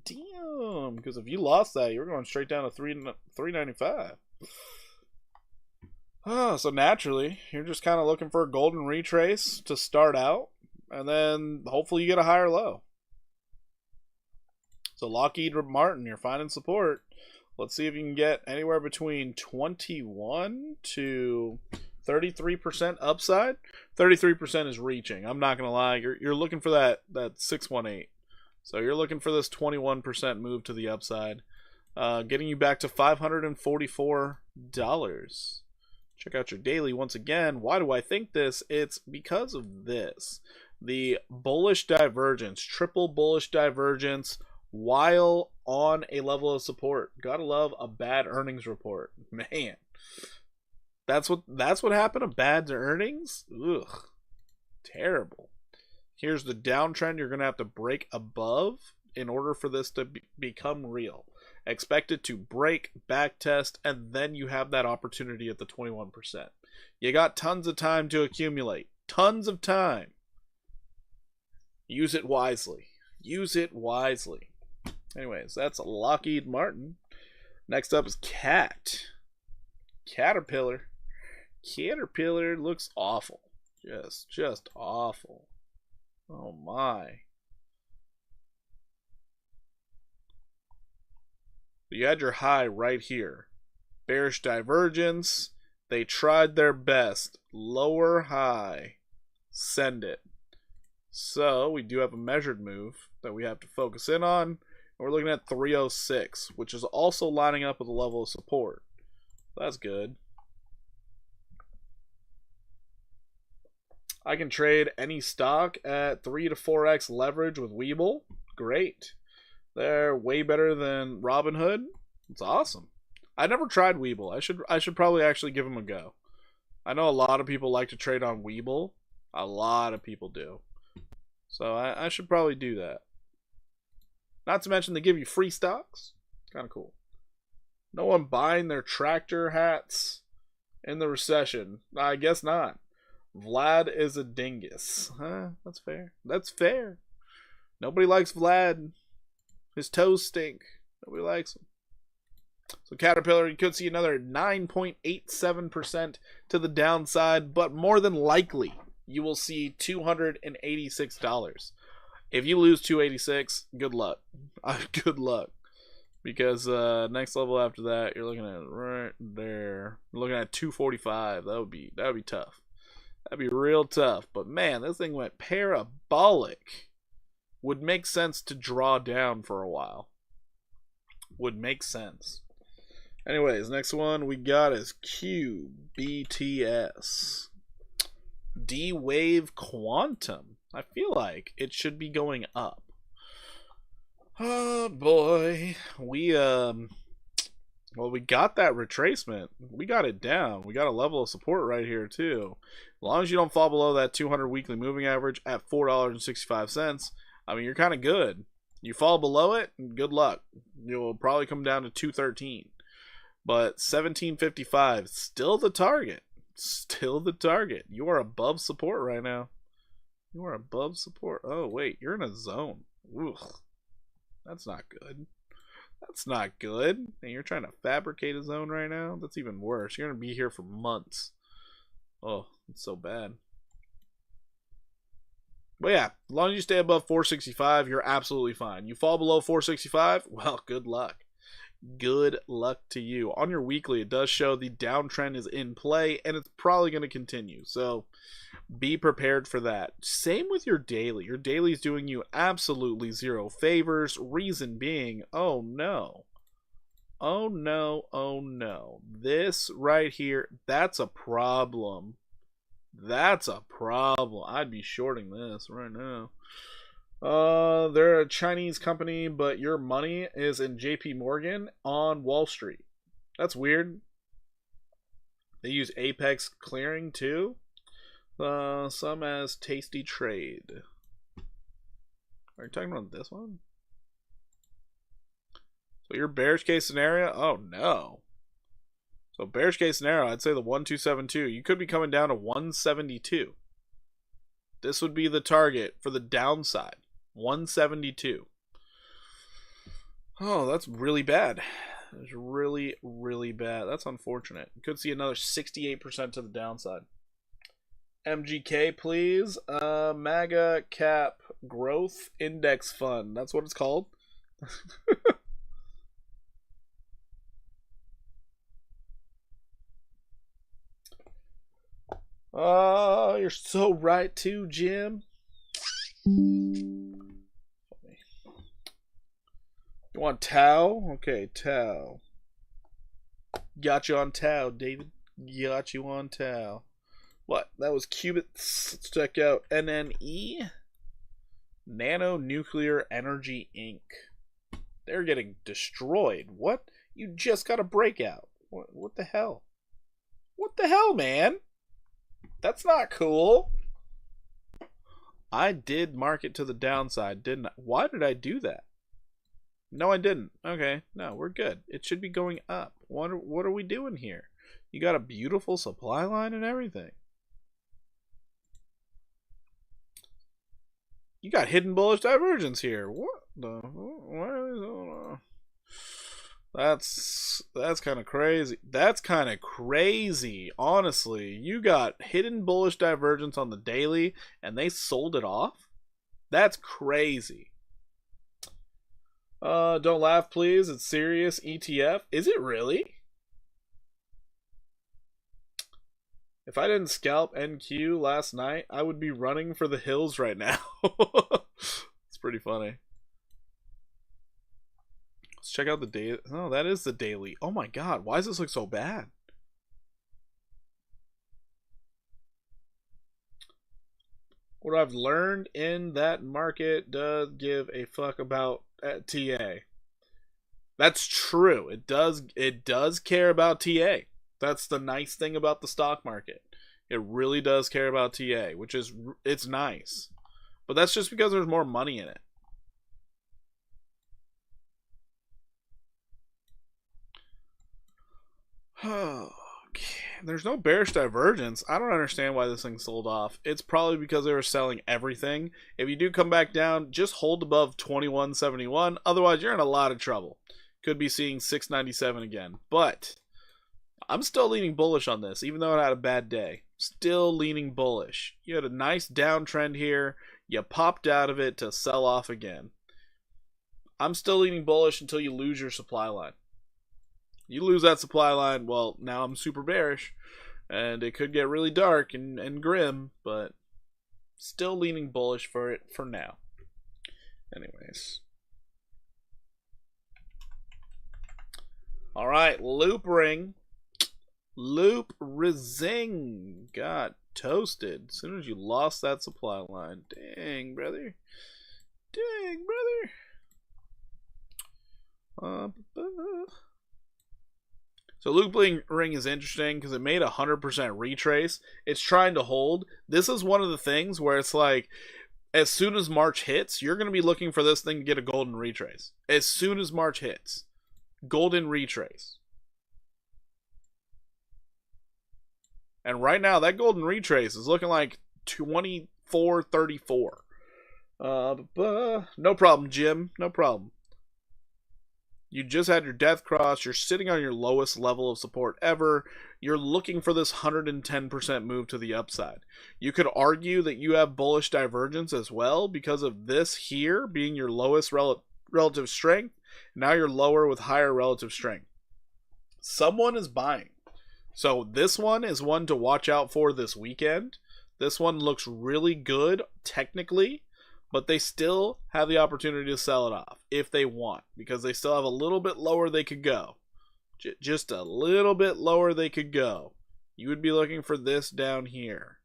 Damn, because if you lost that, you were going straight down to 395. Oh, so naturally, you're just kind of looking for a golden retrace to start out, and then hopefully you get a higher low. So Lockheed Martin, you're finding support. Let's see if you can get anywhere between 21 to 33% upside. 33% is reaching. I'm not going to lie. You're looking for that 618. So you're looking for this 21% move to the upside. Getting you back to $544. Check out your daily once again. Why do I think this? It's because of this. The bullish divergence, triple bullish divergence, while on a level of support. Gotta love a bad earnings report. Man. That's what happened to bad earnings? Ugh. Terrible. Here's the downtrend you're going to have to break above in order for this to become real. Expect it to break, backtest, and then you have that opportunity at the 21%. You got tons of time to accumulate. Tons of time. Use it wisely. Use it wisely. Anyways, that's Lockheed Martin. Next up is Caterpillar. Caterpillar looks awful. Just awful. Oh my. You had your high right here. Bearish divergence. They tried their best. Lower high. Send it. So we do have a measured move that we have to focus in on. We're looking at 306, which is also lining up with a level of support. That's good. I can trade any stock at 3 to 4x leverage with Webull. Great. They're way better than Robinhood. It's awesome. I never tried Webull. I should probably actually give them a go. I know a lot of people like to trade on Webull. A lot of people do. So I should probably do that. Not to mention they give you free stocks. It's kind of cool. No one buying their tractor hats in the recession. I guess not. Vlad is a dingus. Huh? That's fair. That's fair. Nobody likes Vlad. His toes stink. Nobody likes him. So Caterpillar, you could see another 9.87% to the downside, but more than likely, you will see $286. If you lose 286, good luck. Good luck. Because next level after that, you're looking at right there. You're looking at 245. That would be tough. That'd be real tough. But man, this thing went parabolic. Would make sense to draw down for a while. Would make sense. Anyways, next one we got is QBTS. D-Wave Quantum. I feel like it should be going up. Oh boy. We got that retracement. We got it down. We got a level of support right here too. As long as you don't fall below that 200 weekly moving average at $4.65, I mean, you're kind of good. You fall below it, good luck. You'll probably come down to 213. But 1755, still the target. Still the target. You are above support right now. You are above support. Oh, wait. You're in a zone. Ugh. That's not good. That's not good. And you're trying to fabricate a zone right now? That's even worse. You're going to be here for months. Oh, it's so bad. But yeah, as long as you stay above 465, you're absolutely fine. You fall below 465, well, good luck. Good luck to you. On your weekly, it does show the downtrend is in play, and it's probably going to continue. So be prepared for that. Same with your daily. Your daily is doing you absolutely zero favors. Reason being, oh no. Oh no, oh no. This right here, that's a problem. That's a problem. I'd be shorting this right now. They're a Chinese company, but your money is in JP Morgan on Wall Street. That's weird. They use Apex clearing too. Some as tasty trade. Are you talking about this one? So your bearish case scenario? Oh no. So bearish case scenario, I'd say the 1272. You could be coming down to 172. This would be the target for the downside. 172. Oh, that's really bad. That's really, really bad. That's unfortunate. You could see another 68% to the downside. MGK, please. MAGA Cap Growth Index Fund. That's what it's called. Oh, you're so right too, Jim. You want Tau? Okay, Tau. Got you on Tau, David. Got you on Tau. What? That was qubits. Let's check out NNE. Nano Nuclear Energy Inc. They're getting destroyed. What? You just got a breakout. What the hell? What the hell, man? That's not cool. I did mark it to the downside, didn't I? Why did I do that? No, I didn't. Okay, no, we're good. It should be going up. What are we doing here? You got a beautiful supply line and everything. You got hidden bullish divergence here. What the? What is that's kind of crazy. That's kind of crazy. Honestly, you got hidden bullish divergence on the daily, and they sold it off. That's crazy. Don't laugh, please. It's serious. ETF. Is it really? If I didn't scalp NQ last night, I would be running for the hills right now. It's pretty funny. Let's check out the daily. Oh, that is the daily. Oh my god, why does this look so bad? What I've learned in that market does give a fuck about TA. That's true. It does care about TA. That's the nice thing about the stock market. It really does care about TA, which is, it's nice. But that's just because there's more money in it. Okay. There's no bearish divergence. I don't understand why this thing sold off. It's probably because they were selling everything. If you do come back down, just hold above 2171. Otherwise, you're in a lot of trouble. Could be seeing 697 again. But I'm still leaning bullish on this, even though it had a bad day. Still leaning bullish. You had a nice downtrend here. You popped out of it to sell off again. I'm still leaning bullish until you lose your supply line. You lose that supply line, well, now I'm super bearish, and it could get really dark and grim, but still leaning bullish for it for now. Anyways. All right, loop ring. Loop Rizing got toasted as soon as you lost that supply line. Dang, brother. Dang, brother. So loop ring is interesting because it made 100% retrace. It's trying to hold. This is one of the things where it's like, as soon as March hits, you're going to be looking for this thing to get a golden retrace. As soon as March hits, golden retrace. And right now, that golden retrace is looking like 24.34. No problem, Jim. No problem. You just had your death cross. You're sitting on your lowest level of support ever. You're looking for this 110% move to the upside. You could argue that you have bullish divergence as well because of this here being your lowest relative strength. Now you're lower with higher relative strength. Someone is buying. So this one is one to watch out for this weekend. This one looks really good technically, but they still have the opportunity to sell it off if they want, because they still have a little bit lower they could go. Just a little bit lower they could go. You would be looking for this down here,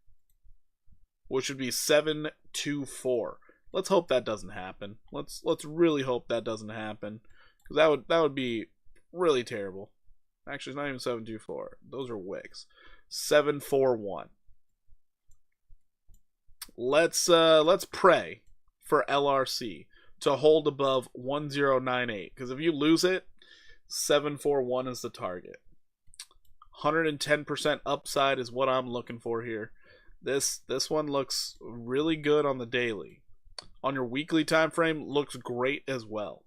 which would be 724. Let's hope that doesn't happen. Let's really hope that doesn't happen, because that would be really terrible. Actually, it's not even 724. Those are wicks. 741. Let's pray for LRC to hold above 1098, because if you lose it, 741 is the target. 110% upside is what I'm looking for here. This one looks really good on the daily. On your weekly time frame, looks great as well.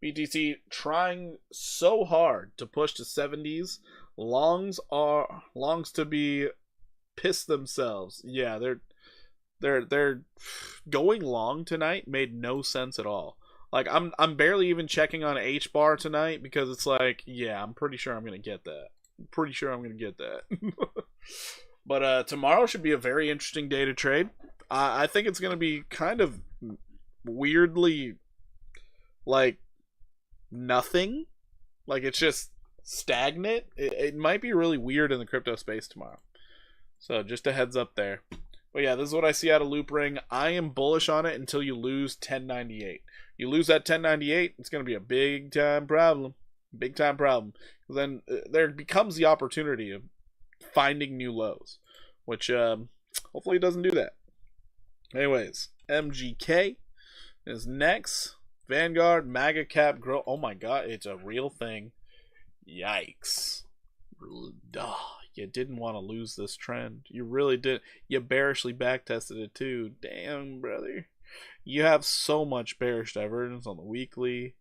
BTC trying so hard to push to 70s. Longs to be pissed themselves. Yeah, they're going long tonight made no sense at all. Like I'm barely even checking on H bar tonight because it's like, yeah, I'm pretty sure I'm gonna get that. But tomorrow should be a very interesting day to trade. I think it's gonna be kind of weirdly like nothing. Like it's just stagnant. It might be really weird in the crypto space tomorrow. So just a heads up there. But yeah, this is what I see out of Loop Ring. I am bullish on it until you lose 1098. You lose that 1098, it's going to be a big time problem. Big time problem. Then there becomes the opportunity of finding new lows, which hopefully it doesn't do that. Anyways, MGK is next. Vanguard, MAGA Cap, Grow. Oh my god, it's a real thing. Yikes. Duh. You didn't want to lose this trend. You really did. You bearishly backtested it too. Damn, brother. You have so much bearish divergence on the weekly.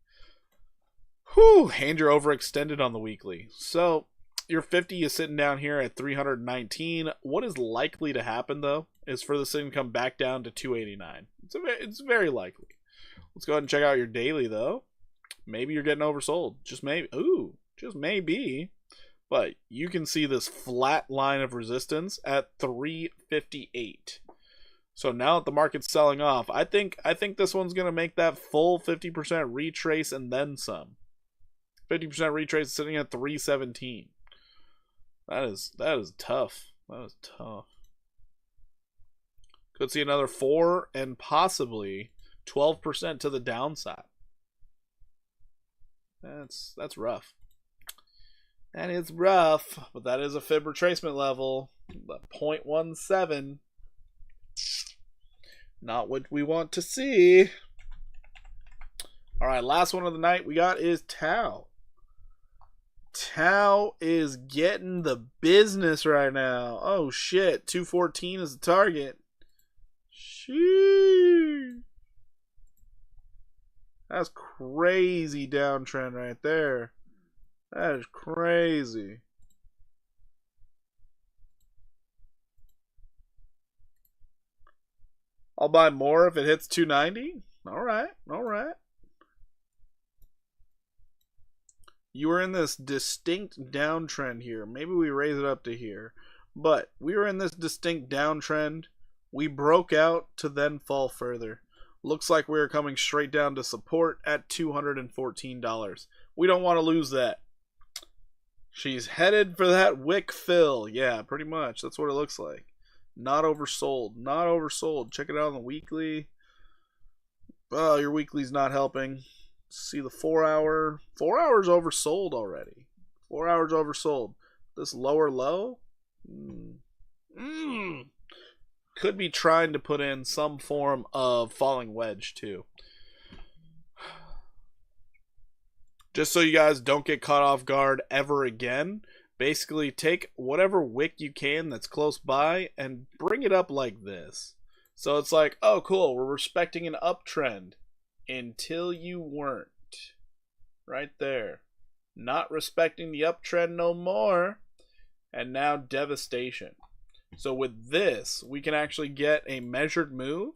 Whew, and you're overextended on the weekly. So, your 50 is sitting down here at 319. What is likely to happen, though, is for this thing to come back down to 289. It's very likely. Let's go ahead and check out your daily, though. Maybe you're getting oversold. Just maybe. Ooh, just maybe. But you can see this flat line of resistance at 358. So now that the market's selling off, I think this one's going to make that full 50% retrace and then some. 50% retrace sitting at 317. That is tough. That is tough. Could see another 4 and possibly 12% to the downside. That's rough. That is rough, but that is a fib retracement level. 0.17. Not what we want to see. Alright, last one of the night we got is Tau. Tau is getting the business right now. Oh shit, 214 is the target. Sheesh. That's crazy downtrend right there. That is crazy. I'll buy more if it hits 290. Alright, alright. You were in this distinct downtrend here. Maybe we raise it up to here. But we were in this distinct downtrend. We broke out to then fall further. Looks like we're coming straight down to support at $214. We don't want to lose that. She's headed for that wick fill. Yeah, pretty much. That's what it looks like. Not oversold. Not oversold. Check it out on the weekly. Oh, your weekly's not helping. See the 4 hour. 4 hours oversold already. 4 hours oversold. This lower low? Could be trying to put in some form of falling wedge too. Just so you guys don't get caught off guard ever again, basically take whatever wick you can that's close by and bring it up like this. So it's like, oh cool, we're respecting an uptrend until you weren't. Right there. Not respecting the uptrend no more. And now devastation. So with this, we can actually get a measured move.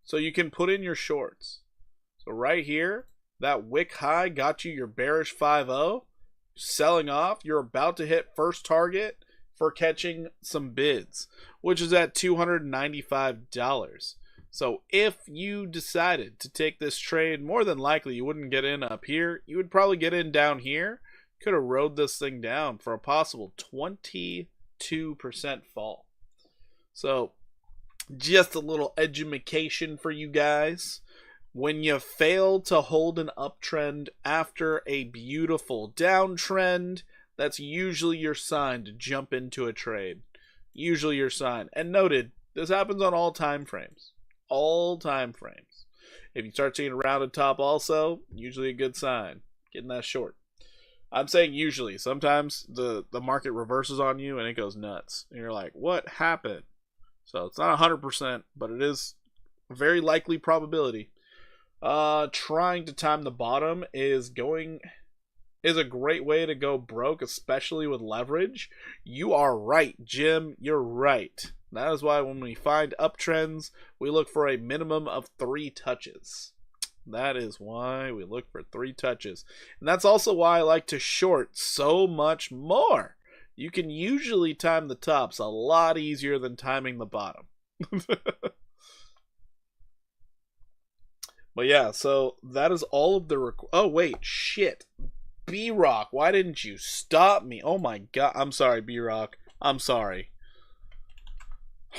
So you can put in your shorts. So right here, that wick high got you your bearish 5-0. Selling off, you're about to hit first target for catching some bids, which is at $295. So if you decided to take this trade, more than likely you wouldn't get in up here. You would probably get in down here. Could have rode this thing down for a possible 22% fall. So just a little edumacation for you guys. When you fail to hold an uptrend after a beautiful downtrend, that's usually your sign to jump into a trade. Usually your sign. And noted, this happens on all time frames. All time frames. If you start seeing a rounded top also, usually a good sign. Getting that short. I'm saying usually. Sometimes the market reverses on you and it goes nuts. And you're like, what happened? So it's not 100%, but it is a very likely probability. Trying to time the bottom is a great way to go broke, especially with leverage. You are right, Jim. You're right. That is why when we find uptrends, we look for a minimum of 3 touches. That is why we look for 3 touches. And that's also why I like to short so much more. You can usually time the tops a lot easier than timing the bottom. But yeah, so that is all of the oh wait, shit. B-Rock, why didn't you stop me? Oh my god. I'm sorry, B-Rock. I'm sorry.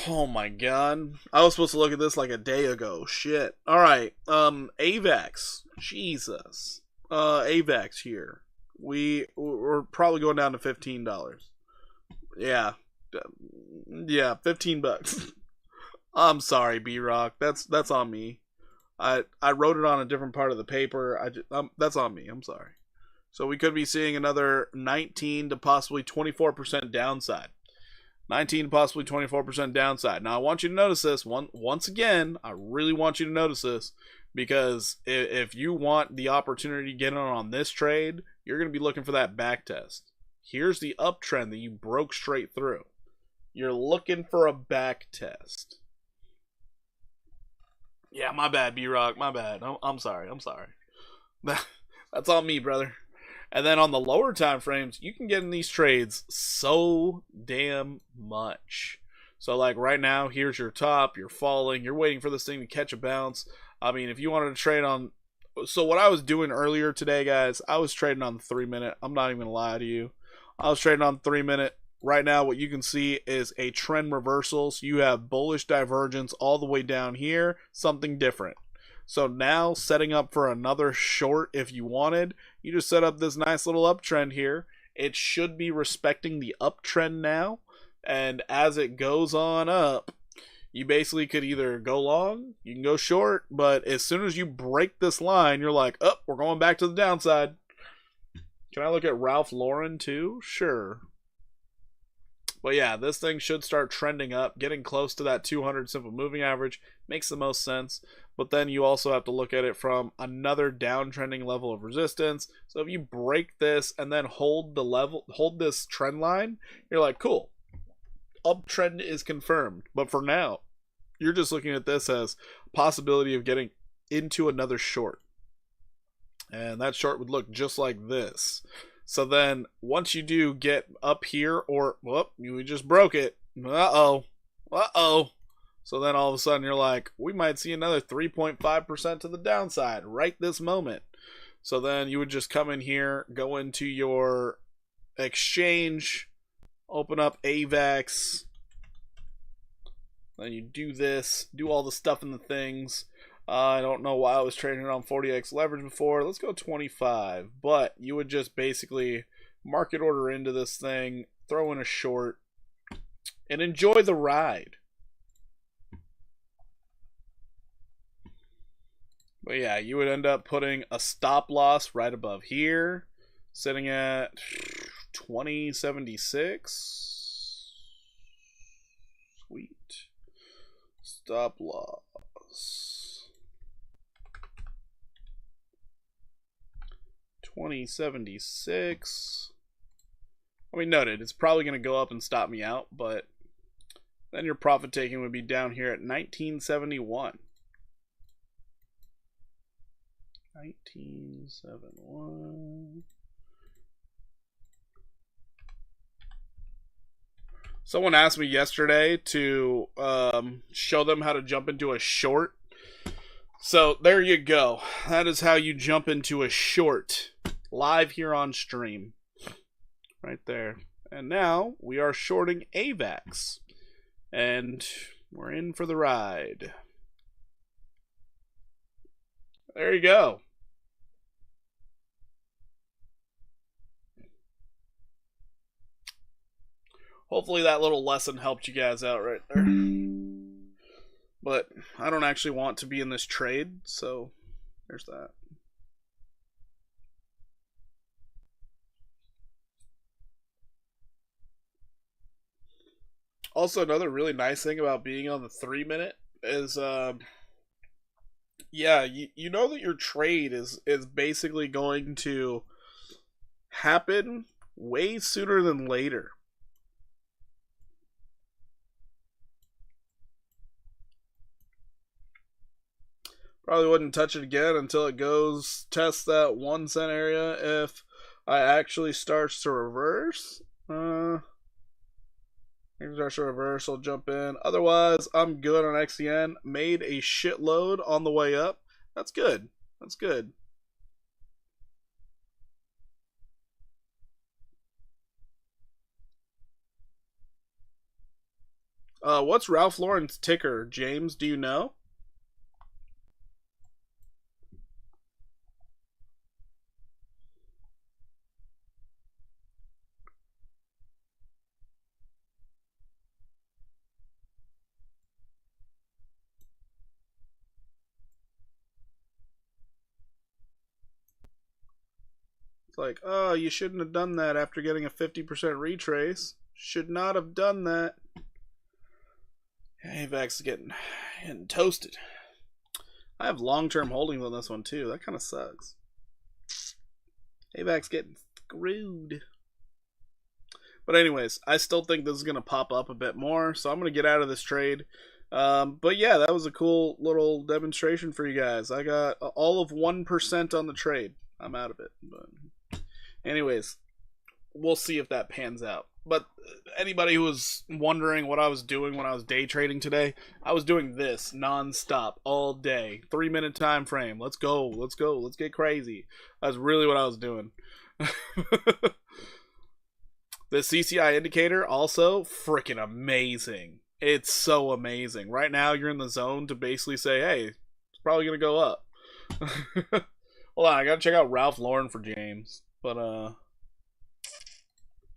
Oh my god. I was supposed to look at this like a day ago. Shit. Alright. AVAX. Jesus. AVAX here. We're probably going down to $15. Yeah. Yeah, $15. I'm sorry, B-Rock. That's on me. I wrote it on a different part of the paper. That's on me. I'm sorry. So we could be seeing another 19 to possibly 24% downside. 19 to possibly 24% downside. Now I want you to notice this once again. I really want you to notice this, because if you want the opportunity to get on this trade, you're going to be looking for that back test. Here's the uptrend that you broke straight through. You're looking for a back test. Yeah, my bad, B-Rock. My bad. I'm sorry. I'm sorry. That's on me, brother. And then on the lower time frames, you can get in these trades so damn much. So like right now, here's your top. You're falling. You're waiting for this thing to catch a bounce. I mean, if you wanted to trade on... So what I was doing earlier today, guys, I was trading on the 3-minute. I'm not even going to lie to you. I was trading on 3-minute. Right now, what you can see is a trend reversal. So you have bullish divergence all the way down here. Something different. So now, setting up for another short if you wanted, you just set up this nice little uptrend here. It should be respecting the uptrend now. And as it goes on up, you basically could either go long, you can go short, but as soon as you break this line, you're like, oh, we're going back to the downside. Can I look at Ralph Lauren too? Sure. But yeah, this thing should start trending up, getting close to that 200 simple moving average. Makes the most sense. But then you also have to look at it from another downtrending level of resistance. So if you break this and then hold this trend line, you're like, cool. Uptrend is confirmed. But for now, you're just looking at this as possibility of getting into another short. And that short would look just like this. So then, once you do get up here, or, whoop, you just broke it. Uh-oh. So then all of a sudden you're like, we might see another 3.5% to the downside right this moment. So then you would just come in here, go into your exchange, open up AVAX. Then you do this, do all the stuff in the things. I don't know why I was trading on 40x leverage before. Let's go 25. But you would just basically market order into this thing, throw in a short, and enjoy the ride. But yeah, you would end up putting a stop loss right above here, sitting at 2076. Sweet. Stop loss. 2076. I mean, noted, it's probably going to go up and stop me out, but then your profit taking would be down here at 1971. 1971. Someone asked me yesterday to show them how to jump into a short. So there you go. That is how you jump into a short. Live here on stream. Right there. And now we are shorting AVAX. And we're in for the ride. There you go. Hopefully that little lesson helped you guys out right there. But I don't actually want to be in this trade, so there's that. Also, another really nice thing about being on the 3-minute is, yeah, you know that your trade is basically going to happen way sooner than later. Probably wouldn't touch it again until it goes test that 1 cent area. If I actually starts to reverse, starts to reverse, I'll jump in. Otherwise, I'm good on XCN. Made a shitload on the way up. That's good. That's good. What's Ralph Lauren's ticker, James? Do you know? It's like, oh, you shouldn't have done that after getting a 50% retrace. Should not have done that. AVAX is getting toasted. I have long-term holdings on this one too. That kind of sucks. AVAX getting screwed. But anyways, I still think this is going to pop up a bit more, so I'm going to get out of this trade. But yeah, that was a cool little demonstration for you guys. I got all of 1% on the trade. I'm out of it. But anyways, we'll see if that pans out. But anybody who was wondering what I was doing when I was day trading today, I was doing this non-stop all day. 3-minute time frame. Let's go. Let's go. Let's get crazy. That's really what I was doing. The CCI indicator also freaking amazing. It's so amazing. Right now you're in the zone to basically say, hey, it's probably going to go up. Hold on, I got to check out Ralph Lauren for James. But I'm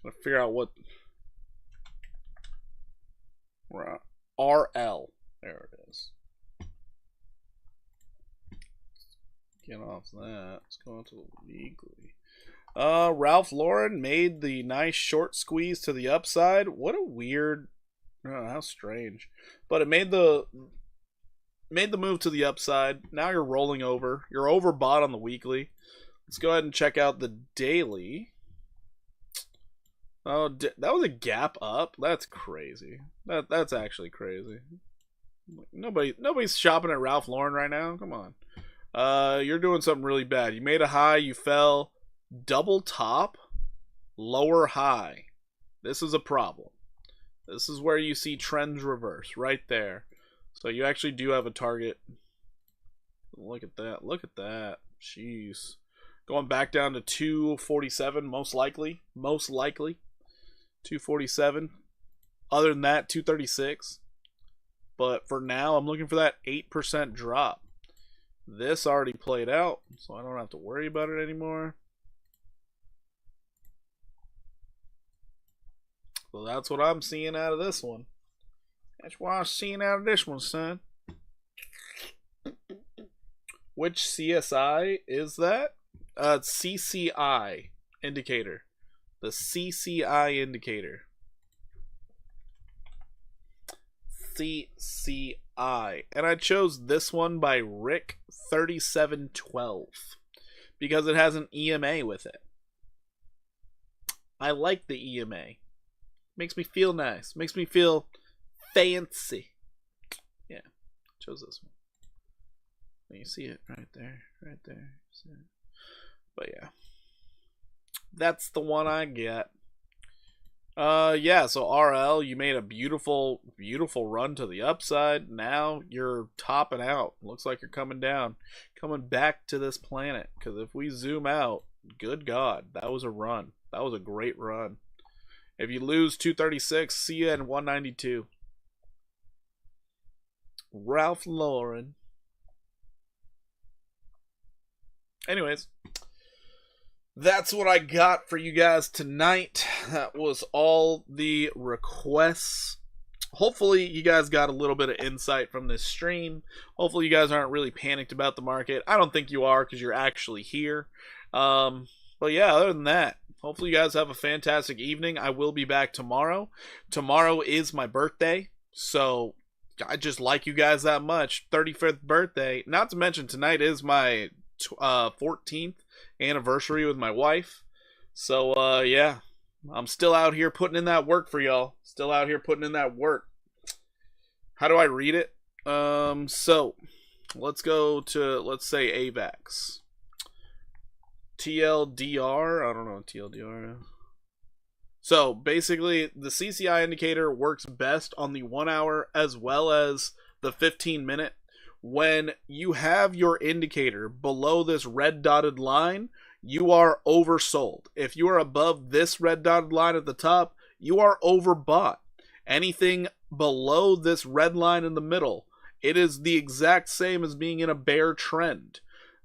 going to figure out what RL. There it is. Get off that. Let's go into the weekly. Ralph Lauren made the nice short squeeze to the upside. What a weird, how strange. But it made the move to the upside. Now you're rolling over. You're overbought on the weekly. Let's go ahead and check out the daily. Oh, that was a gap up. That's crazy. That's actually crazy. Nobody's shopping at Ralph Lauren right now. Come on. You're doing something really bad. You made a high. You fell. Double top, lower high. This is a problem. This is where you see trends reverse, right there. So you actually do have a target. Look at that. Look at that. Jeez. Going back down to 247, most likely. Most likely. 247. Other than that, 236. But for now, I'm looking for that 8% drop. This already played out, so I don't have to worry about it anymore. So that's what I'm seeing out of this one. That's what I'm seeing out of this one, son. Which CSI is that? CCI indicator. The CCI indicator. CCI. And I chose this one by Rick3712 because it has an EMA with it. I like the EMA. Makes me feel nice. Makes me feel fancy. Yeah, chose this one. You see it right there, right there. But yeah, that's the one I get. Yeah. So RL, you made a beautiful, beautiful run to the upside. Now you're topping out. Looks like you're coming down, coming back to this planet. Because if we zoom out, good God, that was a run. That was a great run. If you lose 236, see you in 192. Ralph Lauren. anyways, that's what I got for you guys tonight. That was all the requests. Hopefully you guys got a little bit of insight from this stream. Hopefully you guys aren't really panicked about the market. I don't think you are, because you're actually here. But yeah, other than that, hopefully you guys have a fantastic evening. I will be back tomorrow. Tomorrow is my birthday, so I just like you guys that much. 35th birthday. Not to mention tonight is my 14th anniversary with my wife. So yeah, I'm still out here putting in that work for y'all. Still out here putting in that work. How do I read it? So let's go to, let's say, AVAX. TLDR. I don't know what TLDR is. So basically, the CCI indicator works best on the 1 hour as well as the 15-minute. When you have your indicator below this red dotted line, you are oversold. If you are above this red dotted line at the top, you are overbought. Anything below this red line in the middle, it is the exact same as being in a bear trend.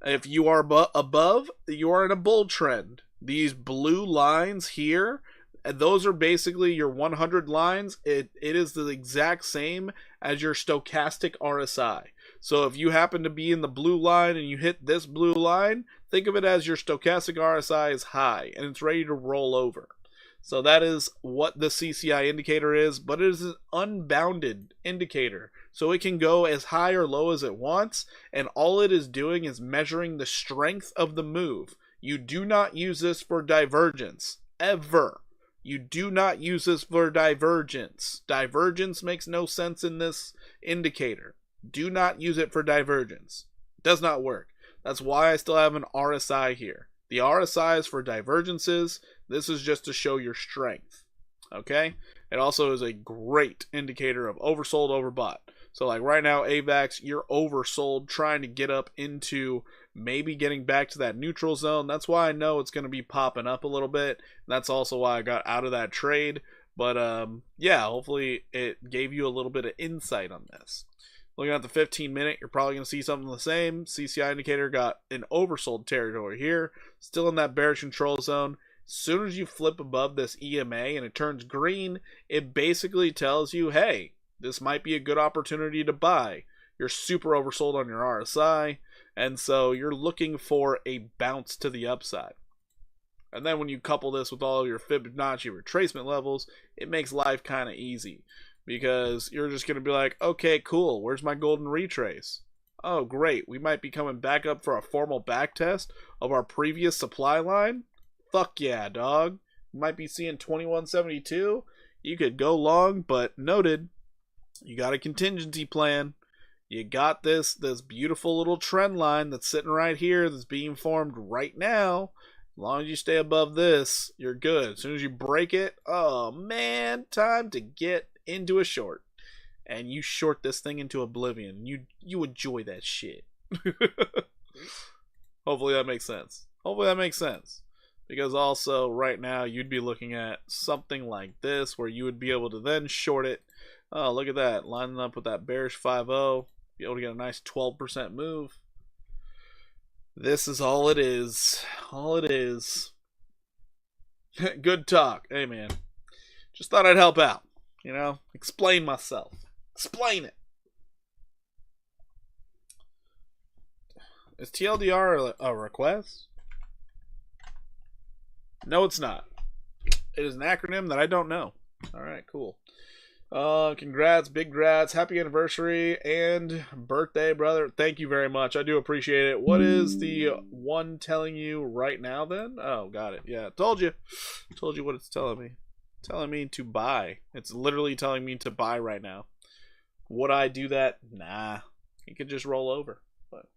If you are above, you are in a bull trend. These blue lines here, those are basically your 100 lines. It is the exact same as your stochastic RSI. So if you happen to be in the blue line and you hit this blue line, think of it as your stochastic RSI is high and it's ready to roll over. So that is what the CCI indicator is, but it is an unbounded indicator. So it can go as high or low as it wants, and all it is doing is measuring the strength of the move. You do not use this for divergence, ever. You do not use this for divergence. Divergence makes no sense in this indicator. Do not use it for divergence. It does not work. That's why I still have an RSI here. The RSI is for divergences. This is just to show your strength. Okay? It also is a great indicator of oversold, overbought. So like right now, AVAX, you're oversold, trying to get up into maybe getting back to that neutral zone. That's why I know it's going to be popping up a little bit. That's also why I got out of that trade. But yeah, hopefully it gave you a little bit of insight on this. Looking at the 15-minute, you're probably going to see something the same. CCI indicator got an oversold territory here. Still in that bearish control zone. As soon as you flip above this EMA and it turns green, it basically tells you, hey, this might be a good opportunity to buy. You're super oversold on your RSI, and so you're looking for a bounce to the upside. And then when you couple this with all of your Fibonacci retracement levels, it makes life kind of easy. Because you're just going to be like, okay, cool, where's my golden retrace? Oh, great, we might be coming back up for a formal back test of our previous supply line? Fuck yeah, dog. You might be seeing 2172. You could go long, but noted, you got a contingency plan. You got this beautiful little trend line that's sitting right here that's being formed right now. As long as you stay above this, you're good. As soon as you break it, oh man, time to get into a short. And you short this thing into oblivion. You enjoy that shit. Hopefully that makes sense. Hopefully that makes sense. Because also, right now, you'd be looking at something like this, where you would be able to then short it. Oh, look at that. Lining up with that bearish 5-0. Be able to get a nice 12% move. This is all it is. All it is. Good talk. Hey, man. Just thought I'd help out. You know? Explain myself. Explain it. Is TLDR a request? No, it's not. It is an acronym that I don't know. Alright, cool. Congrats, big grats, happy anniversary and birthday, brother. Thank you very much. I do appreciate it. What is the one telling you right now then? Oh, got it. Yeah, told you. Told you what it's telling me. Telling me to buy. It's literally telling me to buy right now. Would I do that? Nah. It could just roll over. But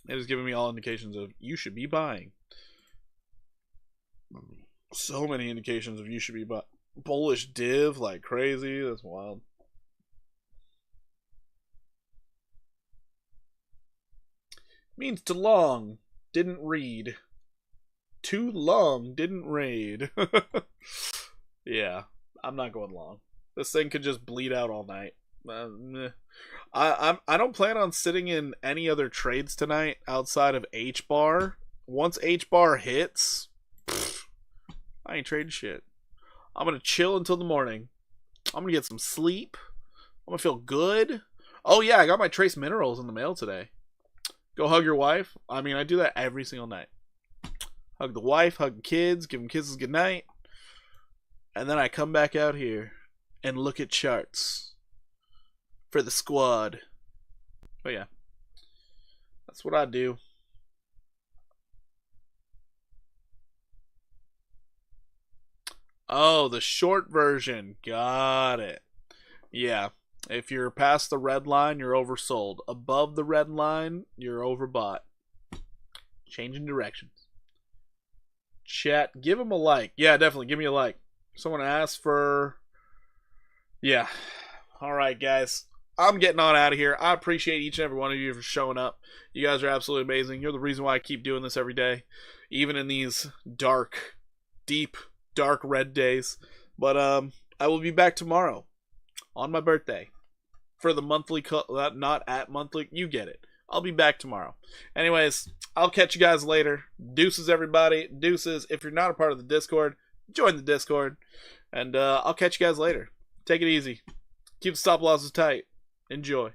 it is giving me all indications of you should be buying. So many indications of you should be buying. Bullish div like crazy. That's wild. Means too long. Didn't read. Too long. Didn't read. Yeah. I'm not going long. This thing could just bleed out all night. Meh. I don't plan on sitting in any other trades tonight outside of H bar. Once H bar hits, I ain't trading shit. I'm gonna chill until the morning. I'm gonna get some sleep. I'm gonna feel good. Oh yeah, I got my trace minerals in the mail today. Go hug your wife. I mean, I do that every single night. Hug the wife, hug the kids, give them kisses goodnight. And then I come back out here and look at charts for the squad. But yeah, that's what I do. Oh, the short version. Got it. Yeah. If you're past the red line, you're oversold. Above the red line, you're overbought. Changing directions. Chat, give him a like. Yeah, definitely. Give me a like. Someone asked for... Yeah. Alright, guys. I'm getting on out of here. I appreciate each and every one of you for showing up. You guys are absolutely amazing. You're the reason why I keep doing this every day. Even in these dark, deep, dark red days. But I will be back tomorrow on my birthday for the monthly not at monthly, you get it. I'll be back tomorrow. Anyways, I'll catch you guys later. Deuces, everybody. Deuces. If you're not a part of the Discord, join the Discord, and I'll catch you guys later. Take it easy. Keep the stop losses tight. Enjoy.